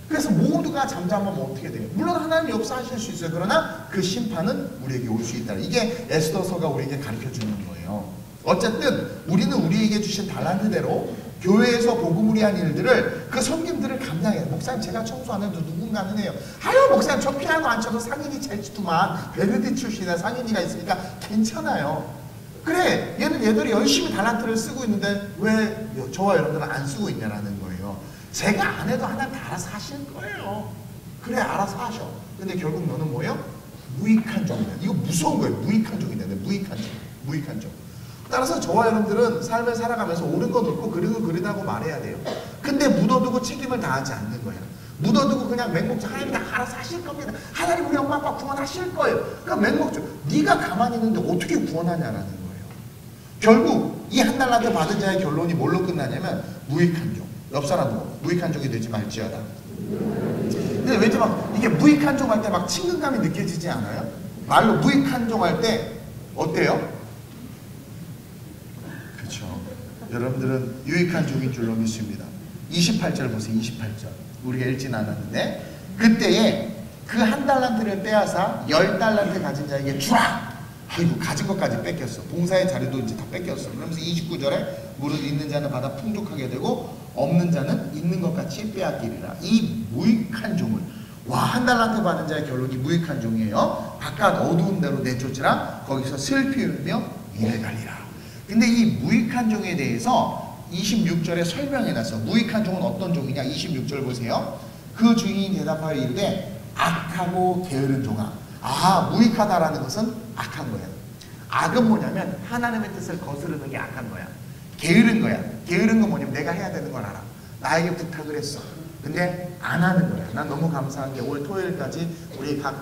그래서 모두가 잠잠하면 어떻게 돼요? 물론 하나님이 역사하실 수 있어요. 그러나 그 심판은 우리에게 올 수 있다. 이게 에스더서가 우리에게 가르쳐주는 거예요. 어쨌든 우리는 우리에게 주신 달란트대로 교회에서 복음을 위한 일들을 그 손님들을 감당해요. 목사님 제가 청소 안 해도 누군가는 해요. 아유 목사님 저 피아노 안 쳐도 상인이 잘 치더만 베르디 출신의 상인이가 있으니까 괜찮아요. 그래 얘들이 열심히 달란트를 쓰고 있는데 왜 저와 여러분들은 안 쓰고 있냐라는 거예요. 제가 안 해도 하나님 다 알아서 하실 거예요. 그래 알아서 하셔. 근데 결국 너는 뭐예요? 무익한 종이다. 이거 무서운 거예요. 무익한 종이다. 무익한 종. 따라서 저와 여러분들은 삶을 살아가면서 옳은 것 옳고 그른 거 그르다고 말해야 돼요. 근데 묻어두고 책임을 다하지 않는 거야. 묻어두고 그냥 맹목적 하나님이 다 알아서 하실 겁니다. 하나님 우리 엄마 아빠 구원하실 거예요. 그러니까 맹목적 네가 가만히 있는데 어떻게 구원하냐라는 거예요. 결국 이 한 달란트 받은 자의 결론이 뭘로 끝나냐면 무익한 종. 옆 사람도 무익한 종이 되지 말지어다. 근데 왠지 막 이게 무익한 종 할 때 막 친근감이 느껴지지 않아요? 말로 무익한 종 할 때 어때요? 여러분들은 유익한 종인 줄로 믿습니다. 28절 보세요. 28절. 우리가 읽진 않았는데 그때에 그 한 달란트를 빼앗아 10달란트 가진 자에게 주라. 아이고 가진 것까지 뺏겼어. 봉사의 자리도 이제 다 뺏겼어. 그러면서 29절에 무릇 있는 자는 받아 풍족하게 되고 없는 자는 있는 것 같이 빼앗기리라. 이 무익한 종을 한 달란트 받은 자의 결론이 무익한 종이에요. 바깥 어두운 데로 내쫓으라. 거기서 슬피 울며 이를 갈리라. 근데 이 무익한 종에 대해서 26절에 설명해놨어. 무익한 종은 어떤 종이냐? 26절 보세요. 그 주인이 대답하여 이르되 악하고 게으른 종아. 무익하다라는 것은 악한 거야. 악은 뭐냐면 하나님의 뜻을 거스르는 게 악한 거야. 게으른 거야. 게으른 건 뭐냐면 내가 해야 되는 걸 알아. 나에게 부탁을 했어. 근데 안 하는 거야. 난 너무 감사한 게 올 토요일까지 우리 각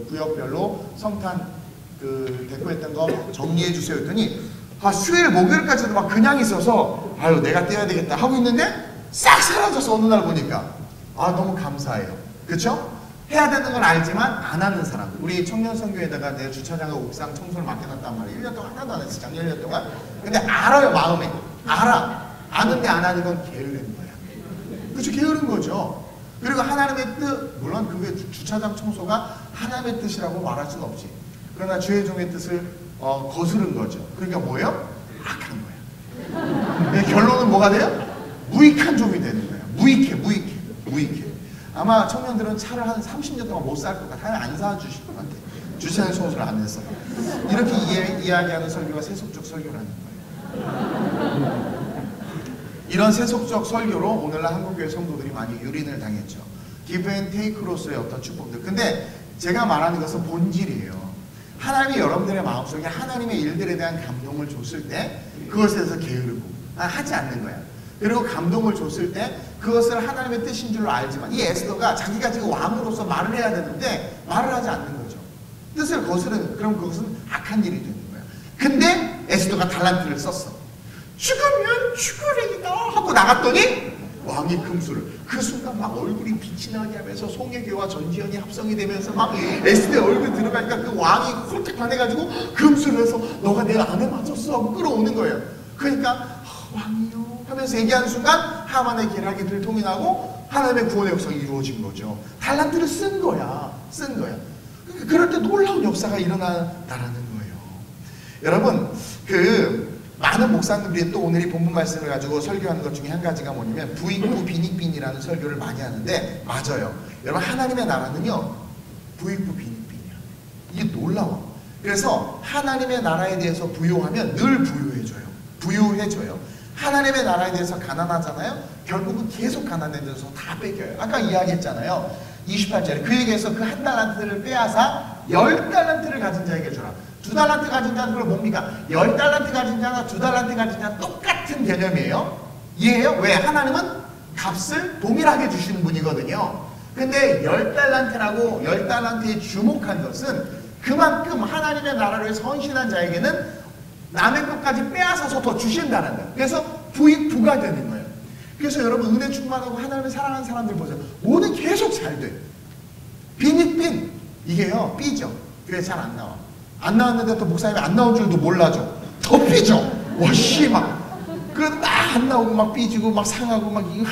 구역별로 성탄 대꾸했던 거 정리해 주세요 했더니 수요일 목요일까지도 막 그냥 있어서 내가 떼야 되겠다 하고 있는데 싹 사라져서 어느 날 보니까 너무 감사해요. 그쵸? 해야 되는 건 알지만 안 하는 사람. 우리 청년선교에다가 내 주차장과 옥상 청소를 맡겨놨단 말이에요. 1년 동안 하나도 안 했어. 작년 1년 동안. 근데 알아요. 마음에. 알아. 아는데 안 하는 건 게으른 거야. 그쵸? 게으른 거죠. 그리고 하나님의 뜻, 물론 그게 주차장 청소가 하나님의 뜻이라고 말할 수는 없지. 그러나 주의 종의 뜻을 거스른 거죠. 그러니까 뭐예요? 악한 거야. 결론은 뭐가 돼요? 무익한 종이 되는 거야. 무익해. 아마 청년들은 차를 한 30년 동안 못 살 것 같아요. 안 사주실 것 같아. 주차장 청소를 안 했어요. 이렇게 이야기하는 설교가 세속적 설교라는 거예요. 이런 세속적 설교로 오늘날 한국교회 성도들이 많이 유린을 당했죠. 기브 앤 테이크로서의 어떤 축복들. 근데 제가 말하는 것은 본질이에요. 하나님이 여러분들의 마음속에 하나님의 일들에 대한 감동을 줬을 때 그것에 대해서 게으르고 하지 않는 거야. 그리고 감동을 줬을 때 그것을 하나님의 뜻인 줄로 알지만 이 에스더가 자기가 지금 왕으로서 말을 해야 되는데 말을 하지 않는 거죠. 뜻을 거스르는. 그럼 그것은 악한 일이 되는 거야. 근데 에스더가 달란트를 썼어. 죽으면 죽으리이다 하고 나갔더니 왕이 금수를. 그 순간 막 얼굴이 빛이 나게 하면서 송혜교와 전지현이 합성이 되면서 막 에스대 얼굴 들어가니까 그 왕이 홀딱 반해가지고 금수를 해서 너가 내 안에 맞췄어 하고 끌어오는 거예요. 그러니까 왕이요 하면서 얘기하는 순간 하만의 계략이 들통이 나고 하나님의 구원의 역사가 이루어진 거죠. 달란트를 쓴 거야. 그럴 때 놀라운 역사가 일어난다라는 거예요. 여러분, 많은 목사님들이 또 오늘 이 본문 말씀을 가지고 설교하는 것 중에 한 가지가 뭐냐면 부익부 빈익빈이라는 설교를 많이 하는데, 맞아요. 여러분, 하나님의 나라는요, 부익부 빈익빈이야. 이게 놀라워. 그래서 하나님의 나라에 대해서 부요하면 늘 부유해져요. 하나님의 나라에 대해서 가난하잖아요. 결국은 계속 가난해져서 다 뺏겨요. 아까 이야기했잖아요. 28절에 그에게서 그 한 달란트를 빼앗아 10달란트를 가진 자에게 주라. 2달란트 가진 자는 그럼 뭡니까? 10달란트 가진 자나 2달란트 가진 자는 똑같은 개념이에요. 이해해요? 왜? 하나님은 값을 동일하게 주시는 분이거든요. 근데 10달란트라고 10달란트에 주목한 것은 그만큼 하나님의 나라를 위해 헌신한 자에게는 남의 것까지 빼앗아서 더 주신다는 거예요. 그래서 부가 되는 거예요. 그래서 여러분, 은혜 충만하고 하나님을 사랑하는 사람들 보세요. 뭐든 계속 잘 돼. 빈익빈. 이게요, 삐죠. 교회 잘 안 나와. 안 나왔는데 또 목사님이 안 나온 줄도 몰라줘. 더 삐져. 와씨 막. 그래도 막 안 나오고 막 삐지고 막 상하고 막 이거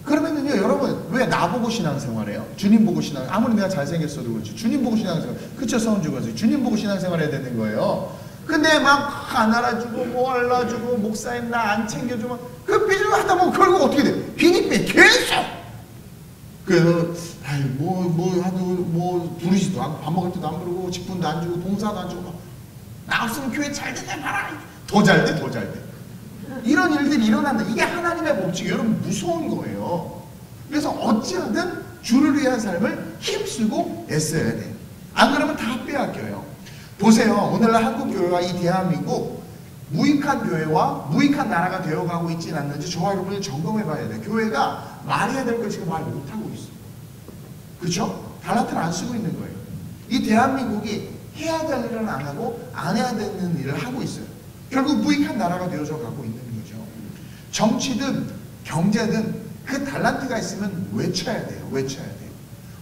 그러면은요, 여러분, 왜 나보고 신앙생활해요? 주님 보고 신앙. 아무리 내가 잘생겼어도 그렇지. 주님 보고 신앙생활. 그쵸, 서은주가. 주님 보고 신앙생활 해야 되는 거예요. 근데 막 안 알아주고 뭐 알아주고 목사님 나 안 챙겨주면 그 삐지고 하다 보면 결국 어떻게 돼? 빈익빈 계속. 그래서 아이 뭐 하도 뭐 부르지도 않고 밥 먹을 때도 안 부르고 직분도 안 주고 봉사도 안 주고 나 없으면 교회 잘 되냐 봐라. 더 잘 돼. 이런 일들이 일어난다. 이게 하나님의 법칙이에요. 여러분, 무서운 거예요. 그래서 어찌하든 주를 위한 삶을 힘쓰고 애써야 돼요. 안 그러면 다 빼앗겨요. 보세요. 오늘날 한국교회와 이 대한민국 무익한 교회와 무익한 나라가 되어가고 있지는 않는지 저와 여러분이 점검해 봐야 돼요. 교회가 말해야 될 걸 지금 말 못하고 있어요. 그렇죠? 달란트를 안 쓰고 있는 거예요. 이 대한민국이 해야 될 일을 안 하고 안 해야 되는 일을 하고 있어요. 결국 무익한 나라가 되어져 가고 있는 거죠. 정치든 경제든 그 달란트가 있으면 외쳐야 돼요.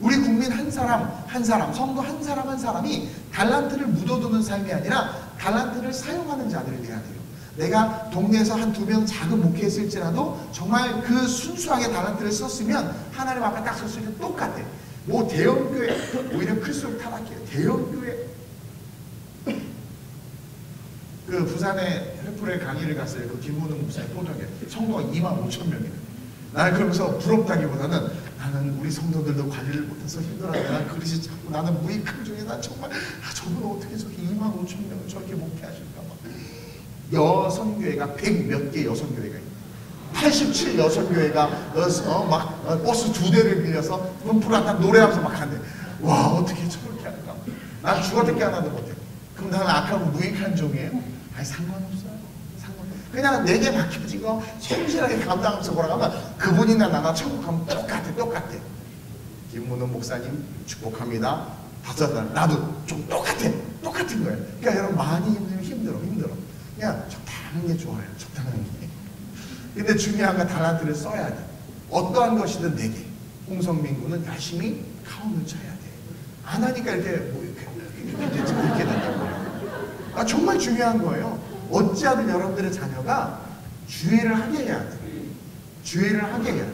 우리 국민 한 사람, 성도 한 사람이 달란트를 묻어두는 삶이 아니라 달란트를 사용하는 자들이 돼야 돼요. 내가 동네에서 한 2명 작은 목회했을지라도 정말 그 순수하게 달란트를 썼으면 하나님 앞에 딱 섰을 때 똑같아. 뭐 대형교회, 오히려 클수록 타락해요. 대형교회. 그 부산에 헬프레 강의를 갔어요. 그 김문웅 목사의 포도교 성도가 25,000명이에요. 나는 그러면서 부럽다기보다는 나는 우리 성도들도 관리를 못해서 힘들어요. 난 그릇이 자꾸 나는 무익한 중에 난 정말 저분 어떻게 저렇게 25,000명을 저렇게 목회하실까 막. 여성교회가 100 몇 개 여성교회가 있고 87 여성교회가 막 버스 2대를 빌려서 분풀한다 노래하면서 막 한대. 와, 어떻게 저렇게 할까. 난 죽어듣게 하나도 못해. 그럼 나는 악하고 무익한 종이에요? 아니, 상관없어요. 그냥 내게 맡겨진 거 성실하게 감당하면서 걸어가면 그분이나 나나 천국 가면 똑같아. 김문호 목사님 축복합니다. 5달 나도 좀 똑같은 거예요. 그러니까 여러분, 많이 힘들어. 그냥 적당한 게 좋아요. 적당한 게. 근데 중요한 건 달란트를 써야 돼. 어떠한 것이든 내게. 홍성민 군은 열심히 카운을 쳐야 돼. 안 하니까 이렇게 된다고요. 정말 중요한 거예요. 어찌하든 여러분들의 자녀가 주의를 하게 해야 돼.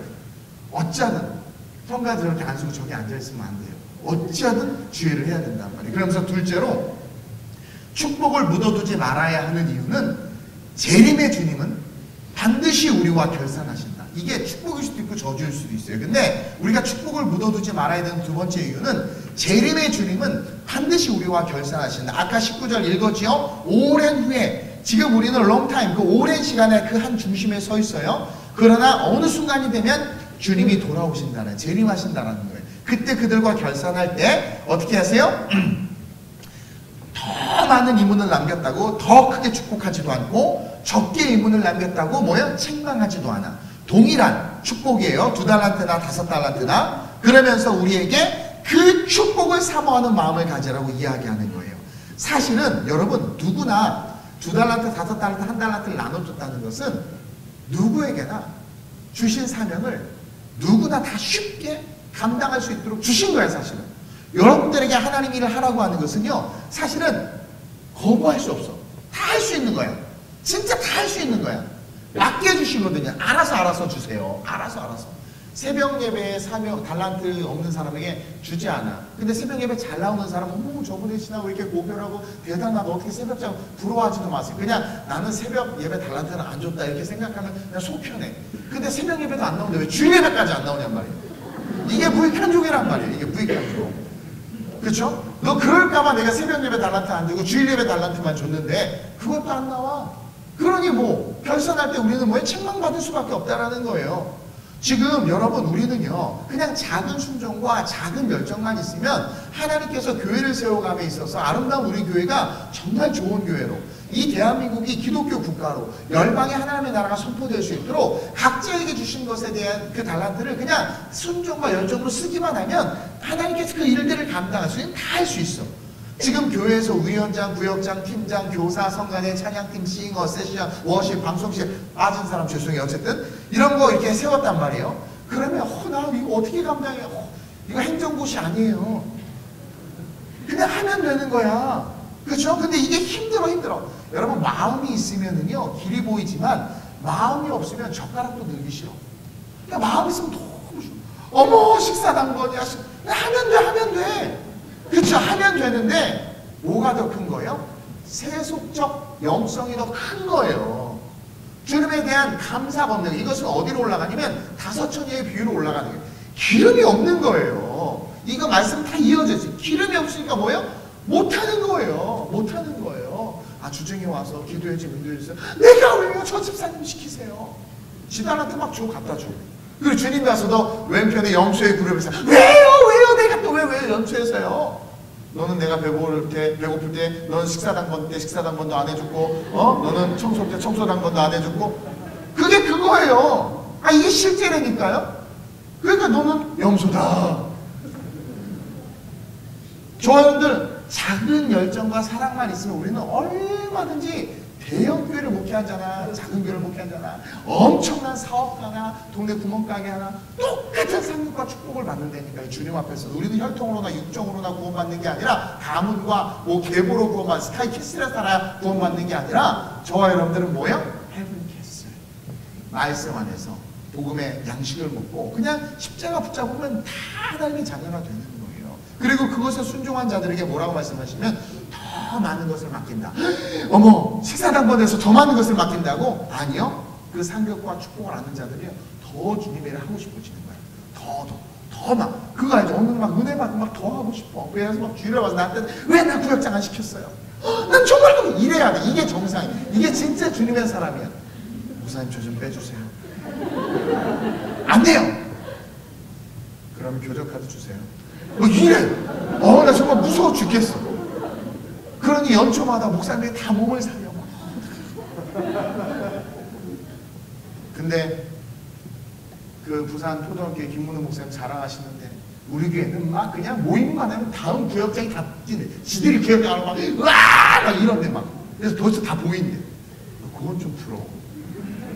어찌하든 성가대 저렇게 안 쓰고 저기 앉아있으면 안 돼요. 어찌하든 주의를 해야 된단 말이에요. 그러면서 둘째로 축복을 묻어두지 말아야 하는 이유는 재림의 주님은 반드시 우리와 결산하신다. 이게 축복일 수도 있고 저주일 수도 있어요. 근데 우리가 축복을 묻어두지 말아야 되는 두 번째 이유는 재림의 주님은 반드시 우리와 결산하신다. 아까 19절 읽었지요? 오랜 후에. 지금 우리는 롱타임, 그 오랜 시간에 그 한 중심에 서 있어요. 그러나 어느 순간이 되면 주님이 돌아오신다는, 재림하신다는 거예요. 그때 그들과 결산할 때 어떻게 하세요? 더 많은 이문을 남겼다고 더 크게 축복하지도 않고 적게 이문을 남겼다고 뭐요? 책망하지도 않아. 동일한 축복이에요. 2달란트나 5달란트나. 그러면서 우리에게 그 축복을 사모하는 마음을 가지라고 이야기하는 거예요. 사실은 여러분, 누구나 2달란트, 5달란트, 1달란트를 나눠줬다는 것은 누구에게나 주신 사명을 누구나 다 쉽게 감당할 수 있도록 주신 거예요. 사실은 여러분들에게 하나님 일을 하라고 하는 것은요, 사실은 거부할 수 없어. 다 할 수 있는 거야. 진짜 다 할 수 있는 거야. 맡겨주시거든요. 알아서 주세요. 알아서. 새벽 예배에 사명, 달란트 없는 사람에게 주지 않아. 근데 새벽 예배 잘 나오는 사람은 어머 저분이 지나고 이렇게 고별하고 대단하다. 어떻게 새벽장 부러워하지도 마세요. 그냥 나는 새벽 예배 달란트는 안 줬다 이렇게 생각하면 그냥 속 편해. 근데 새벽 예배도 안 나오는데 왜 주일 예배까지 안 나오냔 말이에요. 이게 무익한족이란 말이에요. 이게 무익한족. 그렇죠? 너 그럴까봐 내가 새벽 예배 달란트 안 주고 주일 예배 달란트만 줬는데 그것도 안 나와. 그러니 뭐 결선할 때 우리는 뭐에 책망받을 수밖에 없다라는 거예요. 지금 여러분 우리는요 그냥 작은 순종과 작은 열정만 있으면 하나님께서 교회를 세워감에 있어서 아름다운 우리 교회가 정말 좋은 교회로, 이 대한민국이 기독교 국가로 열방의 하나님의 나라가 선포될 수 있도록 각자에게 주신 것에 대한 그 달란트를 그냥 순종과 열정으로 쓰기만 하면 하나님께서 그 일들을 감당할 수 있는 다 할 수 있어. 지금 교회에서 위원장, 구역장, 팀장, 교사, 성가대, 찬양팀, 싱어, 세션, 워십, 방송실 빠진 사람 죄송해요. 어쨌든 이런 거 이렇게 세웠단 말이에요. 그러면 나 이거 어떻게 감당해? 이거 행정고시 아니에요. 그냥 하면 되는 거야. 그렇죠? 근데 이게 힘들어. 여러분 마음이 있으면은요 길이 보이지만 마음이 없으면 젓가락도 늘기 싫어. 그러니까 마음이 있으면 너무 싫어. 어머 식사당 거냐? 하면 돼. 그렇죠? 하면 되는데 뭐가 더 큰 거예요? 세속적 영성이 더 큰 거예요. 주님에 대한 감사 본능, 이것은 어디로 올라가냐면 다섯천리의 비유로 올라가는 거예요. 기름이 없는 거예요. 이거 말씀 다 이어져있어요. 기름이 없으니까 뭐예요? 못하는 거예요. 주중에 와서 기도해 좀 인도해주세요. 내가 왜요? 저 집사님 시키세요. 지단한테 막 주고 갖다 줘. 그리고 주님 가서도 왼편에 염소의 그룹에서 왜요? 내가 또 왜 염소에서요? 너는 내가 배고플 때 너는 식사당번 때 식사당번도 안 해줬고 너는 청소 때 청소당번도 안 해줬고 그게 그거예요. 이게 실제라니까요. 그러니까 너는 염소다. 여러분들 작은 열정과 사랑만 있으면 우리는 얼마든지 대형 교회를 목회하잖아, 작은 교회를 목회하잖아, 엄청난 사업가나 동네 구멍가게 하나 똑같은 상급과 축복을 받는다니까. 주님 앞에서 우리도 혈통으로나 육정으로나 구원받는 게 아니라 가문과 뭐 계보로 구원받는 스카이 캐슬에 따라 구원받는 게 아니라 저와 여러분들은 뭐예요? 헤븐 캐슬 말씀 안에서 복음의 양식을 먹고 그냥 십자가 붙잡으면 다 하나님의 자녀가 되는 거예요. 그리고 그것에 순종한 자들에게 뭐라고 말씀하시면 더 많은 것을 맡긴다. 어머 식사당번에서 더 많은 것을 맡긴다고? 아니요. 그 상급과 축복을 얻는 자들이요 더 주님의 일을 하고 싶어지는 거예요. 더 막 그거 알죠? 오늘 막 은혜 받고 막 더 하고 싶어. 그래서 막 주일에 와서 나한테 왜 나 구역장 안 시켰어요? 난 정말 하고 이래야 돼. 이게 정상이야. 이게 진짜 주님의 사람이야. 목사님 저 좀 빼주세요. 안 돼요. 그러면 교적카드 주세요. 이래. 나 정말 무서워 죽겠어. 그러니 연초마다 목사님이 다 몸을 살려. 근데 그 부산 초등학교 김문호 목사님 자랑하시는데 우리 교회는 막 그냥 모임만 하면 다음 구역장이 다 뛰네. 지들이 구역장을 막 으아! 막 이런데 막. 그래서 도대체 다 보인대. 그건 좀 부러워.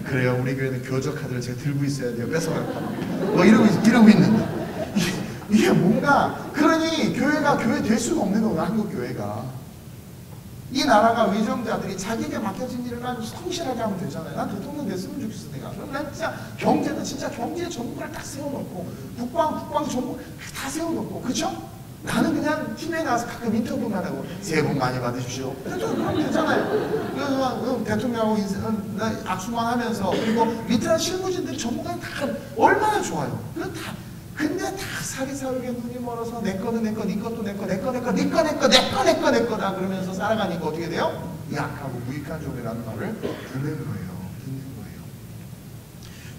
그래요. 우리 교회는 교적카드를 제가 들고 있어야 돼요. 뺏어갈까 봐. 이러고 있는데. 이게 뭔가 그러니 교회가 교회 될 수가 없는 거구나. 한국 교회가. 이 나라가 위정자들이 자기에게 맡겨진 일을 난 성실하게 하면 되잖아요. 난 대통령 됐으면 좋겠어. 내가. 그럼 난 진짜 경제도 진짜 경제 전국을 딱 세워놓고 국방 전국 다 세워놓고 그쵸? 나는 그냥 팀에 나가서 가끔 인터뷰만 하고 새해 복 많이 받으십시오. 그럼 되잖아요. 그래서 대통령하고 악수만 하면서 그리고 밑에 실무진들이 전문가는 다 얼마나 좋아요. 근데 다 사리사욕에 눈이 멀어서 내 거는 내 거, 네 것도 내 거, 내 거다 그러면서 살아가니까 어떻게 돼요? 약하고 무익한 종이라는 말을 듣는 거예요.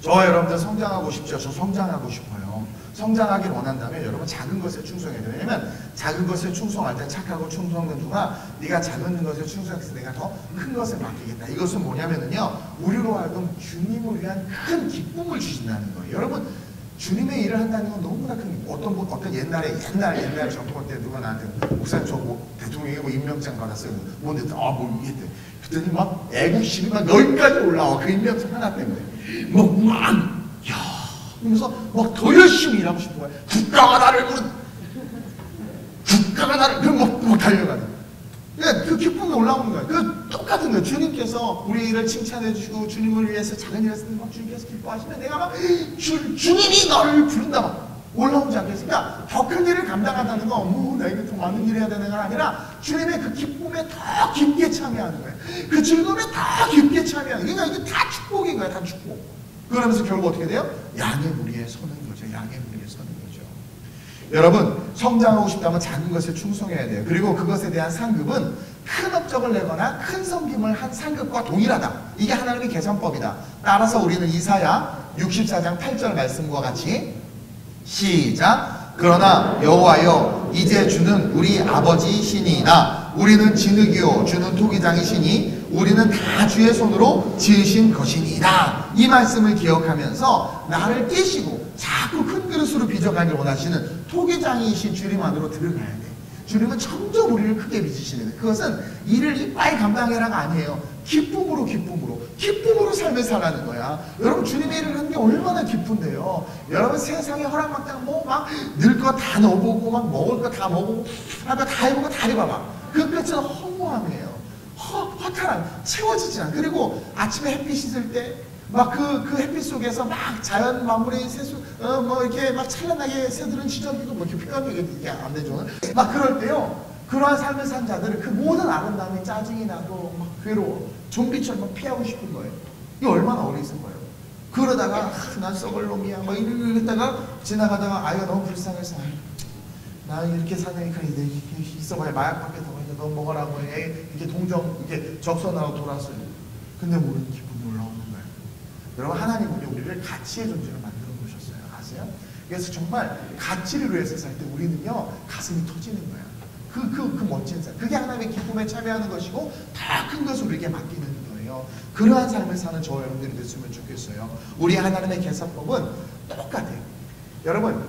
저와 여러분들 성장하고 싶죠? 저 성장하고 싶어요. 성장하길 원한다면 여러분 작은 것에 충성해야 돼요. 왜냐면 작은 것에 충성할 때 착하고 충성된 누가 네가 작은 것에 충성해서 내가 더 큰 것을 맡기겠다. 이것은 뭐냐면요 우리로 하여금 주님을 위한 큰 기쁨을 주신다는 거예요. 여러분 주님의 일을 한다는 건 너무나 큰 어떤 옛날 정권 때 누가 나한테 목사님 저 대통령이 임명장 받았어요. 뭔데 이게 그랬더니 막 애국심이 막 여기까지 올라와. 그 임명장 하나 때문에 야 그러면서 막 더 열심히 일하고 싶은 거예요. 국가가 나를 그럼 막 달려가는. 그러니까 그 기쁨이 올라오는 거예요. 그 똑같은 거예요. 주님께서 우리를 칭찬해 주시고 주님을 위해서 작은 일을 했을 때 막 주님께서 기뻐하시면 내가 막 주님이 너를 부른다 막 올라오지 않겠습니까? 더 큰 일을 감당한다는 건 내가 더 많은 일을 해야 되는 건 아니라 주님의 그 기쁨에 더 깊게 참여하는 거예요. 그 즐거움에 더 깊게 참여하는 거예요. 그러니까 이게 다 축복인 거예요. 다 축복. 그러면서 결국 어떻게 돼요? 양의 무리에 서는 거죠. 양의 무리에 서는 거죠. 여러분, 성장하고 싶다면 작은 것에 충성해야 돼요. 그리고 그것에 대한 상급은 큰 업적을 내거나 큰 섬김을 한 상급과 동일하다. 이게 하나님의 계산법이다. 따라서 우리는 이사야 64장 8절 말씀과 같이 시작. 그러나 여호와여 이제 주는 우리 아버지시니이다. 우리는 진흙이요 주는 토기장이시니 우리는 다 주의 손으로 지으신 것이니이다. 이 말씀을 기억하면서 나를 떼시고 자꾸 큰 그릇으로 빚어가길 원하시는 토기장이신 주님 안으로 들어가야 돼. 주님은 점점 우리를 크게 빚으시는 거예요. 그것은 일을 이빨 감당해라가 아니에요. 기쁨으로 삶을 살아가는 거야. 여러분, 주님의 일을 하는 게 얼마나 기쁜데요. 여러분, 세상에 허락막장 막 늘 거 다 넣어보고 막 먹을 거 다 먹어보고 할 거 다 해보고 다 해봐봐. 그 끝은 허무함이에요. 허탈함, 채워지지 않아. 그리고 아침에 햇빛 있을 때 막 그 햇빛 속에서 막 자연 만물의 새수 뭐 이렇게 막 찬란하게 새들은 지저귀도 뭐 이렇게 표현이 이게 안 되죠. 막 그럴 때요. 그러한 삶을 산 자들은 그 모든 아름다움이 짜증이 나고 막 괴로워. 좀비처럼 막 피하고 싶은 거예요. 이게 얼마나 어리석은 거예요. 그러다가 난 썩을 놈이야 막 이러다가 지나가다가 아이가 너무 불쌍해서 나 이렇게 사니까 있어봐야 마약밖에 더 있는데 너 먹으라고 해. 이렇게 동정 이렇게 적선하고 돌았어요. 근데 모르는 기분이 올라오는 거예요. 여러분, 하나님 우리를 가치의 존재로 만들어 놓으셨어요. 아세요? 그래서 정말 가치를 위해서 살 때 우리는요 가슴이 터지는 거야. 그 멋진 삶. 그게 하나님의 기쁨에 참여하는 것이고 다 큰 것을 우리에게 맡기는 거예요. 그러한 삶을 사는 저와 여러분들이 됐으면 좋겠어요. 우리 하나님의 계산법은 똑같아요. 여러분,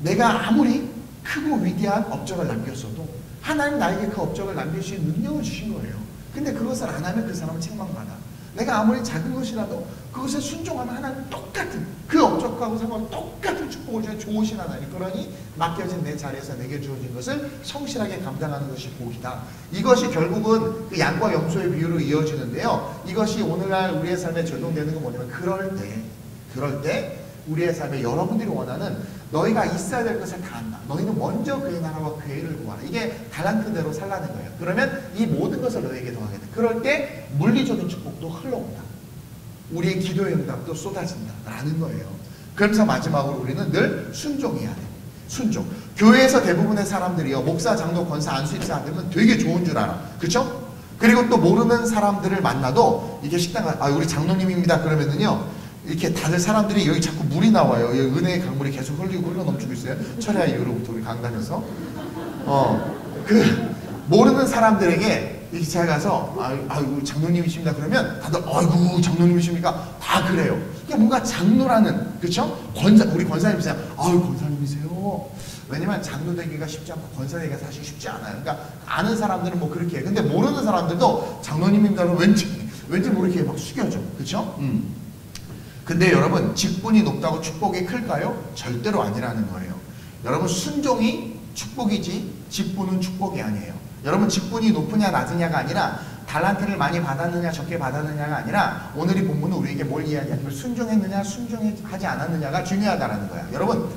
내가 아무리 크고 위대한 업적을 남겼어도 하나님 나에게 그 업적을 남길 수 있는 능력을 주신 거예요. 근데 그것을 안 하면 그 사람은 책망받아. 내가 아무리 작은 것이라도 그것에 순종하면 하나님 똑같은 그 업적하고 상관없이 똑같은 축복을 주는 좋으신 하나님. 그러니 맡겨진 내 자리에서 내게 주어진 것을 성실하게 감당하는 것이 복이다. 이것이 결국은 그 양과 염소의 비유로 이어지는데요. 이것이 오늘날 우리의 삶에 적용되는 건 뭐냐면 그럴 때 우리의 삶에 여러분들이 원하는 너희가 있어야 될 것을 다 한다. 너희는 먼저 그의 나라와 그의 의를 구하라. 이게 달란트대로 살라는 거예요. 그러면 이 모든 것을 너희에게 더하겠다. 그럴 때 물리적인 축복도 흘러온다. 우리의 기도의 응답도 쏟아진다 라는 거예요. 그러면서 마지막으로 우리는 늘 순종해야 돼. 순종. 교회에서 대부분의 사람들이요 목사, 장로, 권사, 안수입사 안 되면 되게 좋은 줄 알아. 그쵸? 그리고 또 모르는 사람들을 만나도 이게 식당 우리 장로님입니다 그러면은요 이렇게 다들 사람들이 여기 자꾸 물이 나와요. 여기 은혜의 강물이 계속 흘러 넘치고 있어요. 철야 이후로부터 우리 강 다녀서 그 모르는 사람들에게 이렇게 잘 가서 아이고 장로님이십니다 그러면 다들 아이고 장로님이십니까 다 그래요. 이게 뭔가 장로라는 그쵸? 우리 권사님이세요. 아유 권사님이세요. 왜냐면 장로 되기가 쉽지 않고 권사 되기가 사실 쉽지 않아요. 그러니까 아는 사람들은 뭐 그렇게 해요. 근데 모르는 사람들도 장로님입니다 그러면 왠지 모르게 막 숙여져. 그쵸? 근데 여러분 직분이 높다고 축복이 클까요? 절대로 아니라는 거예요. 여러분 순종이 축복이지 직분은 축복이 아니에요. 여러분 직분이 높으냐 낮으냐가 아니라 달란트를 많이 받았느냐 적게 받았느냐가 아니라 오늘 이 본문은 우리에게 뭘 이야기하냐면 순종했느냐 순종하지 않았느냐가 중요하다는 거야. 여러분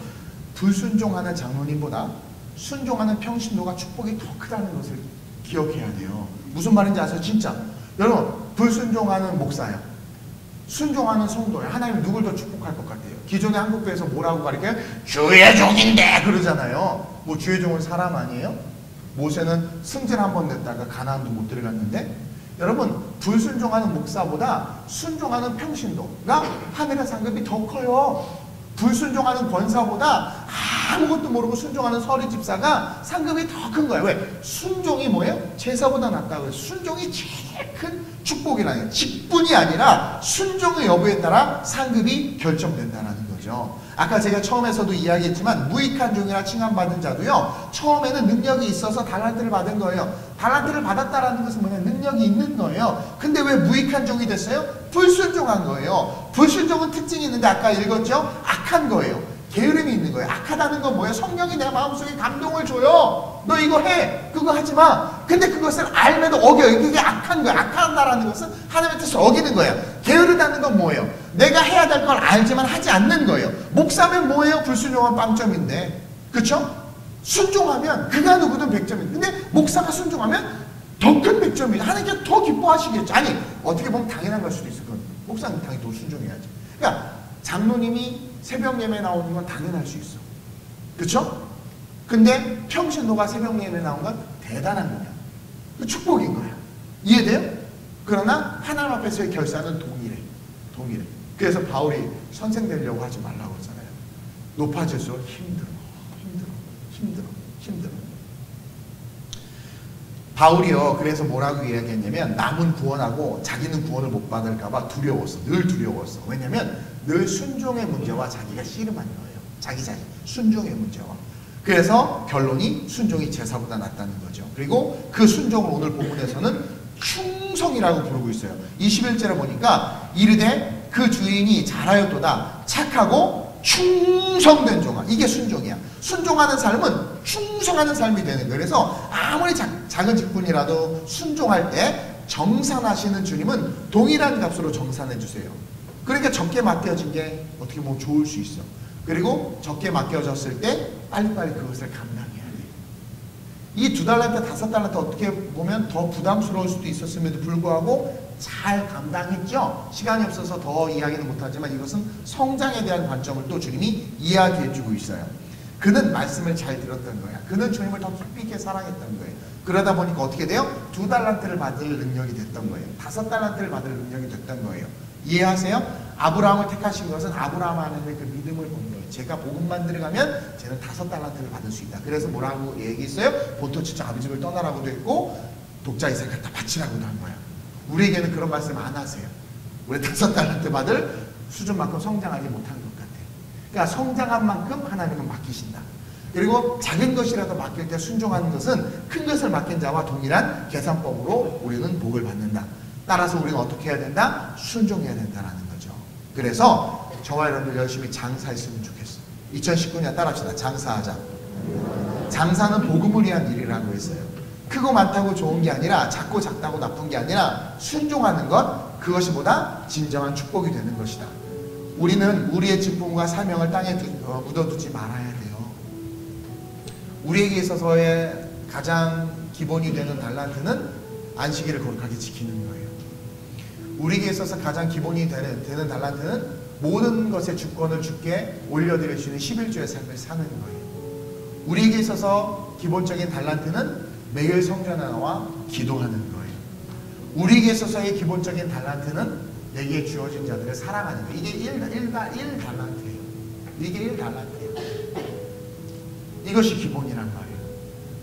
불순종하는 장로님보다 순종하는 평신도가 축복이 더 크다는 것을 기억해야 돼요. 무슨 말인지 아세요? 진짜 여러분 불순종하는 목사야 순종하는 성도야. 하나님 누굴 더 축복할 것 같아요? 기존의 한국교회에서 뭐라고 가르쳐요? 주의 종인데 그러잖아요. 뭐 주의 종은 사람 아니에요? 모세는 승진 한번 냈다가 가나안도 못 들어갔는데 여러분 불순종하는 목사보다 순종하는 평신도가 하늘의 상급이 더 커요. 불순종하는 권사보다 아무것도 모르고 순종하는 서리 집사가 상급이 더 큰 거예요. 왜? 순종이 뭐예요? 제사보다 낫다고 해요. 순종이 제일 큰 축복이라는 직분이 아니라 순종의 여부에 따라 상급이 결정된다는 거죠. 아까 제가 처음에서도 이야기했지만 무익한 종이라 칭함받은 자도요 처음에는 능력이 있어서 달란트를 받은 거예요. 달란트를 받았다라는 것은 뭐냐 능력이 있는 거예요. 근데 왜 무익한 종이 됐어요? 불순종한 거예요. 불순종은 특징이 있는데 아까 읽었죠? 악한 거예요. 게으름이 있는 거예요. 악하다는 건 뭐예요? 성령이 내 마음속에 감동을 줘요. 너 이거 해. 그거 하지 마. 근데 그것을 알면도 어겨요. 그게 악한 거야. 악하다라는 것은 하나님의 뜻을 어기는 거야. 게으르다는 건 뭐예요? 내가 해야 될 걸 알지만 하지 않는 거예요. 목사면 뭐예요? 불순종한 빵점인데. 그쵸? 순종하면 그가 누구든 100점인데 근데 목사가 순종하면 더 큰 100점이죠. 하나님께 더 기뻐하시겠죠. 아니 어떻게 보면 당연한 걸 수도 있을 거예요. 목사는 당연히 더 순종해야죠. 그러니까 장로님이 새벽 예배 나오는 건 당연할 수 있어. 그쵸? 근데 평신도가 새벽 예배 나온 건 대단한 거야. 그 축복인 거야. 이해돼요? 그러나 하나님 앞에서의 결산은 동일해. 동일해. 그래서 바울이 선생 되려고 하지 말라고 했잖아요. 높아질수록 힘들어. 바울이요. 그래서 뭐라고 이야기했냐면 남은 구원하고 자기는 구원을 못 받을까봐 두려웠어. 늘 두려웠어. 왜냐면 늘 순종의 문제와 자기가 씨름하는 거예요. 자기 순종의 문제와. 그래서 결론이 순종이 제사보다 낫다는 거죠. 그리고 그 순종을 오늘 본문에서는 충성이라고 부르고 있어요. 21절에 보니까 이르되 그 주인이 잘하였도다 착하고 충성된 종아. 이게 순종이야. 순종하는 삶은 충성하는 삶이 되는 거예요. 그래서 아무리 작은 직분이라도 순종할 때 정산하시는 주님은 동일한 값으로 정산해 주세요. 그러니까 적게 맡겨진 게 어떻게 보면 좋을 수 있어. 그리고 적게 맡겨졌을 때 빨리빨리 그것을 감당해야 돼. 이 2달란트, 5달란트 어떻게 보면 더 부담스러울 수도 있었음에도 불구하고 잘 감당했죠. 시간이 없어서 더 이야기는 못하지만 이것은 성장에 대한 관점을 또 주님이 이야기해주고 있어요. 그는 말씀을 잘 들었던 거야. 그는 주님을 더 깊이 있게 사랑했던 거예요. 그러다 보니까 어떻게 돼요? 2달란트를 받을 능력이 됐던 거예요. 5달란트를 받을 능력이 됐던 거예요. 이해하세요? 아브라함을 택하신 것은 아브라함 안에 그 믿음을 본 거예요. 제가 복음만 들어가면 쟤는 5달란트를 받을 수 있다. 그래서 뭐라고 얘기했어요? 본토 아비 집을 떠나라고도 했고 독자 이삭을 갖다 바치라고도 한 거야. 우리에게는 그런 말씀 안 하세요. 우리 5달란트 받을 수준만큼 성장하지 못한 것 같아요. 그러니까 성장한 만큼 하나님은 맡기신다. 그리고 작은 것이라도 맡길 때 순종하는 것은 큰 것을 맡긴 자와 동일한 계산법으로 우리는 복을 받는다. 따라서 우리는 어떻게 해야 된다? 순종해야 된다는 거죠. 그래서 저와 여러분들 열심히 장사했으면 좋겠어요. 2019년 따라합시다. 장사하자. 장사는 복음을 위한 일이라고 했어요. 크고 많다고 좋은 게 아니라 작고 작다고 나쁜 게 아니라 순종하는 것, 그것이 보다 진정한 축복이 되는 것이다. 우리는 우리의 직분과 사명을 땅에 묻어두지 말아야 돼요. 우리에게 있어서의 가장 기본이 되는 달란트는 안식일을 거룩하게 지키는 거예요. 우리에게 있어서 가장 기본이 되는 달란트는 모든 것의 주권을 주께 올려드릴 수 있는 11조의 삶을 사는 거예요. 우리에게 있어서 기본적인 달란트는 매일 성전에 나와 기도하는 거예요. 우리에게 있어서의 기본적인 달란트는 내게 주어진 자들을 사랑하는 거예요. 이게 1달란트예요. 이게 1달란트예요. 이것이 기본이란 말이에요.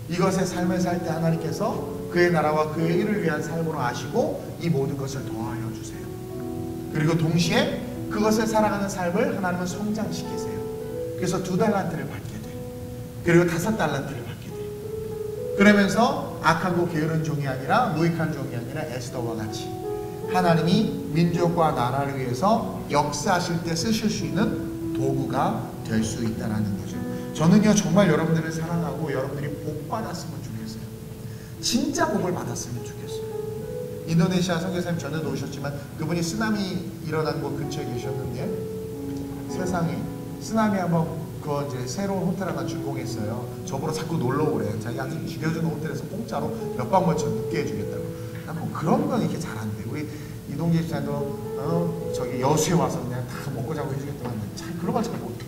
이것의 삶을 살 때 하나님께서 그의 나라와 그의 일을 위한 삶으로 아시고 이 모든 것을 더하여 주세요. 그리고 동시에 그것을 살아가는 삶을 하나님은 성장시키세요. 그래서 2달란트를 받게 돼요. 그리고 5달란트를 받게 돼요. 그러면서 악하고 게으른 종이 아니라 무익한 종이 아니라 에스더와 같이 하나님이 민족과 나라를 위해서 역사하실 때 쓰실 수 있는 도구가 될 수 있다는 거죠. 저는요 정말 여러분들을 사랑하고 여러분들이 복 받았으면 좋겠어요. 진짜 복을 받았으면 좋겠어요. 인도네시아 선교사님 전에도 오셨지만 그분이 쓰나미 일어난 곳 근처에 계셨는데 세상에 쓰나미 한번 그 이제 새로운 호텔 하나 준공했어요. 저보러 자꾸 놀러 오래. 자기가 죽여주는 호텔에서 공짜로 몇 박 며칠 묵게 해주겠다고. 난 뭐 그런 건 이렇게 잘한대. 우리 이동재 집사도 저기 여수에 와서 그냥 다 먹고 자고 해주겠다고 하는데 잘 그런 걸 잘 못해.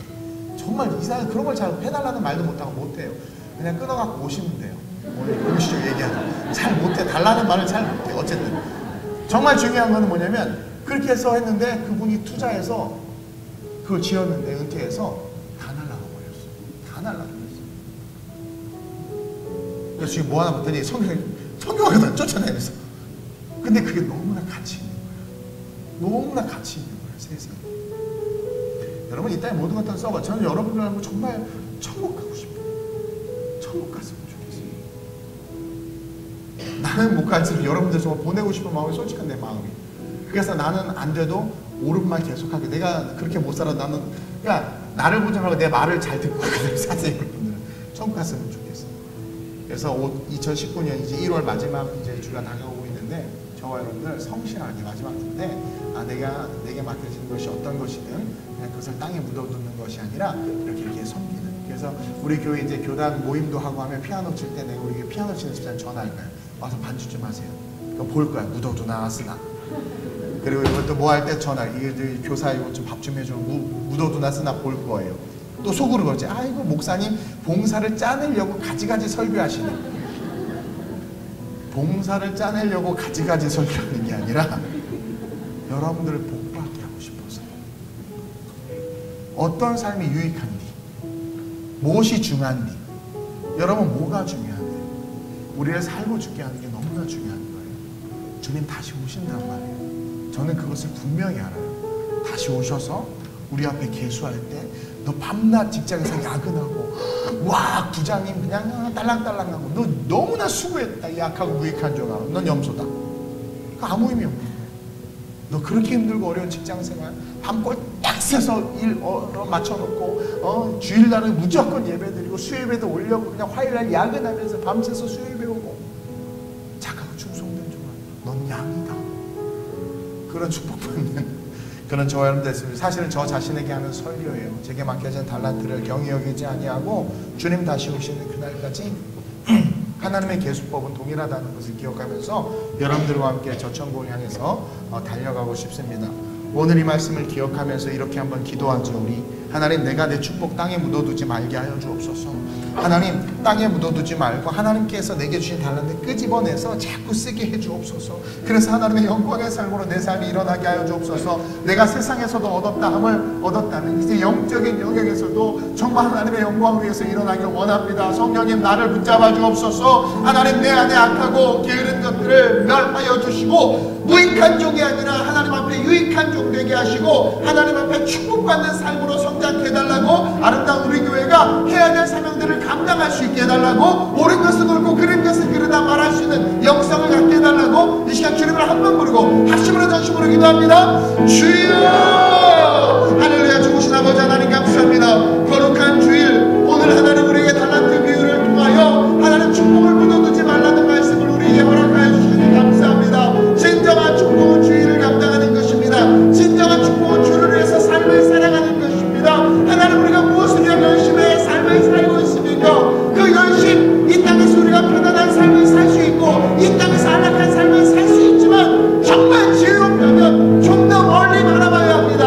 정말 이상하게 그런 걸 잘 해달라는 말도 못하고 못해요. 그냥 끊어갖고 오시면 돼요. 오늘 공식적으로 얘기하는 잘 못해. 달라는 말을 잘 못해. 어쨌든 정말 중요한 거는 뭐냐면 그렇게 해서 했는데 그분이 투자해서 그걸 지었는데 은퇴해서 다 날라가 버렸어. 다 날라가 버렸어. 그래서 지금 뭐 하나 봤더니 성경을 쫓아내면서 근데 그게 너무나 가치 있는 거야. 너무나 가치 있는 거야. 세상에. 여러분 이 땅에 모든 것들은 써봐. 저는 여러분들하고 정말 천국 가고 싶어요. 천국 갔으면 좋겠어요. 나는 못 갔지만 여러분들 정말 보내고 싶은 마음이 솔직한 내 마음이. 그래서 나는 안 돼도 옳은 말 계속하게. 내가 그렇게 못 살아. 나는 그러니까 나를 보지 말고 내 말을 잘 듣고 사세요. 여러분들은 천국 갔으면 좋겠어요. 그래서 2019년 이제 1월 마지막 이제 주가 다가오고 있는데 저와 여러분들 성실하게 마지막 주인데 내게 맡겨진 것이 어떤 것이든 그냥 그것을 땅에 묻어두는 것이 아니라 이렇게 섬기는. 그래서 우리 교회 이제 교단 모임도 하고 하면 피아노 칠 때 내가 우리 교회 피아노 치는 집사람 전화할 거야. 와서 반주 좀 하세요. 그럼 볼 거야. 묻어두나 쓰나. 그리고 이것도 뭐 할 때 전화. 이게 교사 이거 좀 밥 좀 해줘. 묻어두나 쓰나 볼 거예요. 또 속으로 그러지. 아이고 목사님 봉사를 짜내려고 가지가지 설교하시네. 봉사를 짜내려고 가지가지 설교하는 게 아니라 여러분들을 복받게 하고 싶어서. 어떤 삶이 유익한디, 무엇이 중요한디, 여러분 뭐가 중요한데, 우리를 살고 죽게 하는 게 너무나 중요한 거예요. 주님 다시 오신단 말이에요. 저는 그것을 분명히 알아요. 다시 오셔서 우리 앞에 계수할 때 너 밤낮 직장에서 야근하고 와 부장님 그냥 딸랑딸랑하고 너 너무나 수고했다. 약하고 무익한 종아. 넌 염소다. 아무 의미 없는 거예요. 너 그렇게 힘들고 어려운 직장생활 밤꼴 딱 새서 일 맞춰놓고 주일날은 무조건 예배드리고 수요예배도 올려고 그냥 화요일날 야근하면서 밤새서 수요일 배우고 착하고 충성된 종아. 넌 양이다. 그런 축복받는 그런 저와 여러분 됐습니다. 사실은 저 자신에게 하는 설교예요. 제게 맡겨진 달란트를 경히 여기지 아니하고 주님 다시 오시는 그날까지 하나님의 계수법은 동일하다는 것을 기억하면서 여러분들과 함께 저 천국을 향해서 달려가고 싶습니다. 오늘 이 말씀을 기억하면서 이렇게 한번 기도하죠. 우리 하나님, 내가 내 축복 땅에 묻어두지 말게 하여 주옵소서. 하나님, 땅에 묻어두지 말고 하나님께서 내게 주신 달란트 끄집어내서 자꾸 쓰게 해 주옵소서. 그래서 하나님의 영광의 삶으로 내 삶이 일어나게 하여 주옵소서. 내가 세상에서도 얻었다함을 얻었다면 이제 영적인 영역에서도 정말 하나님의 영광을 위해서 일어나길 원합니다. 성령님, 나를 붙잡아 주옵소서. 하나님, 내 안에 악하고 게으른 것들을 멸하여 주시고 무익한 종이 아니라 하나님 앞에 유익한 종 되게 하시고 하나님 앞에 축복받는 삶으로 성장해 달라고, 아름다운 우리 교회가 해야 될 사명들을 감당할 수 있게 해달라고, 옳은 것은 옳고 그른 것은 그르다 말할 수 있는 영성을 갖게 해달라고 이 시간 주님을 한 번 부르고 합심으로 전심으로 기도합니다. 주여! 할렐루야. 주신 아버지 하나님 감사합니다. 거룩한 주일 오늘 하나님 우리에게 달란트 비유를 통하여 하나님 축복을 묻어두지 말라는 말씀을 우리에게 허락하여 주시니 감사합니다. 진정한 축복은 주일을 감당하는 것입니다. 진정한 축복은 주를 위해서 삶을 살아가는 것입니다. 하나님, 우리가 무엇을 위한 열심의 삶을 살고 있습니까? 그 열심, 이 땅에서 우리가 편안한 삶을 살 수 있고 이 땅에서 안락한 삶을 살 수 있지만 정말 지혜롭다면 좀 더 멀리 바라봐야 합니다.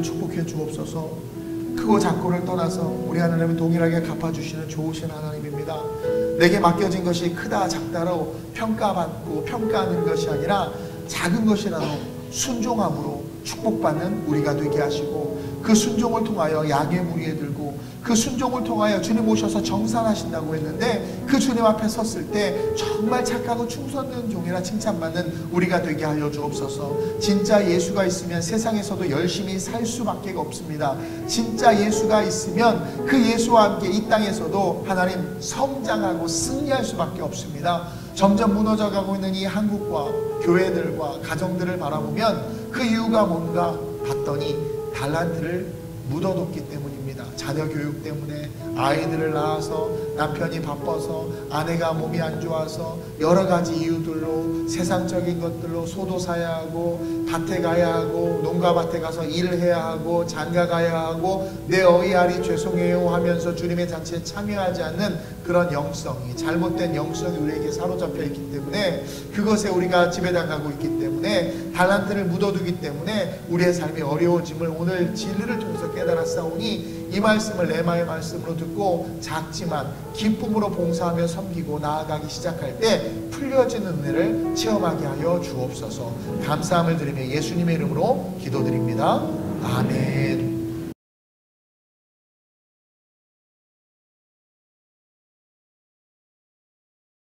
축복해 주옵소서. 크고 작고를 떠나서 우리 하나님은 동일하게 갚아주시는 좋으신 하나님입니다. 내게 맡겨진 것이 크다 작다로 평가받고 평가하는 것이 아니라 작은 것이라도 순종함으로 축복받는 우리가 되게 하시고, 그 순종을 통하여 양의 무리에 들고, 그 순종을 통하여 주님 오셔서 정산하신다고 했는데, 그 주님 앞에 섰을 때 정말 착하고 충성된 종이라 칭찬받는 우리가 되게 하여 주옵소서. 진짜 예수가 있으면 세상에서도 열심히 살 수밖에 없습니다. 진짜 예수가 있으면 그 예수와 함께 이 땅에서도 하나님 성장하고 승리할 수밖에 없습니다. 점점 무너져가고 있는 이 한국과 교회들과 가정들을 바라보면 그 이유가 뭔가 봤더니 달란트를 묻어뒀기 때문입니다. 자녀 교육 때문에, 아이들을 낳아서 남편이 바빠서, 아내가 몸이 안 좋아서, 여러 가지 이유들로 세상적인 것들로 소도 사야 하고, 밭에 가야 하고, 농가밭에 가서 일을 해야 하고, 장가 가야 하고, 내 어이알이 죄송해요 하면서 주님의 잔치에 참여하지 않는 그런 영성이, 잘못된 영성이 우리에게 사로잡혀 있기 때문에, 그것에 우리가 지배당하고 있기 때문에, 달란트를 묻어두기 때문에 우리의 삶이 어려워짐을 오늘 진리를 통해서 깨달았사오니, 이 말씀을 레마의 말씀으로 듣고 작지만 기쁨으로 봉사하며 섬기고 나아가기 시작할 때 풀려지는 은혜를 체험하게 하여 주옵소서. 감사함을 드리며 예수님의 이름으로 기도드립니다. 아멘.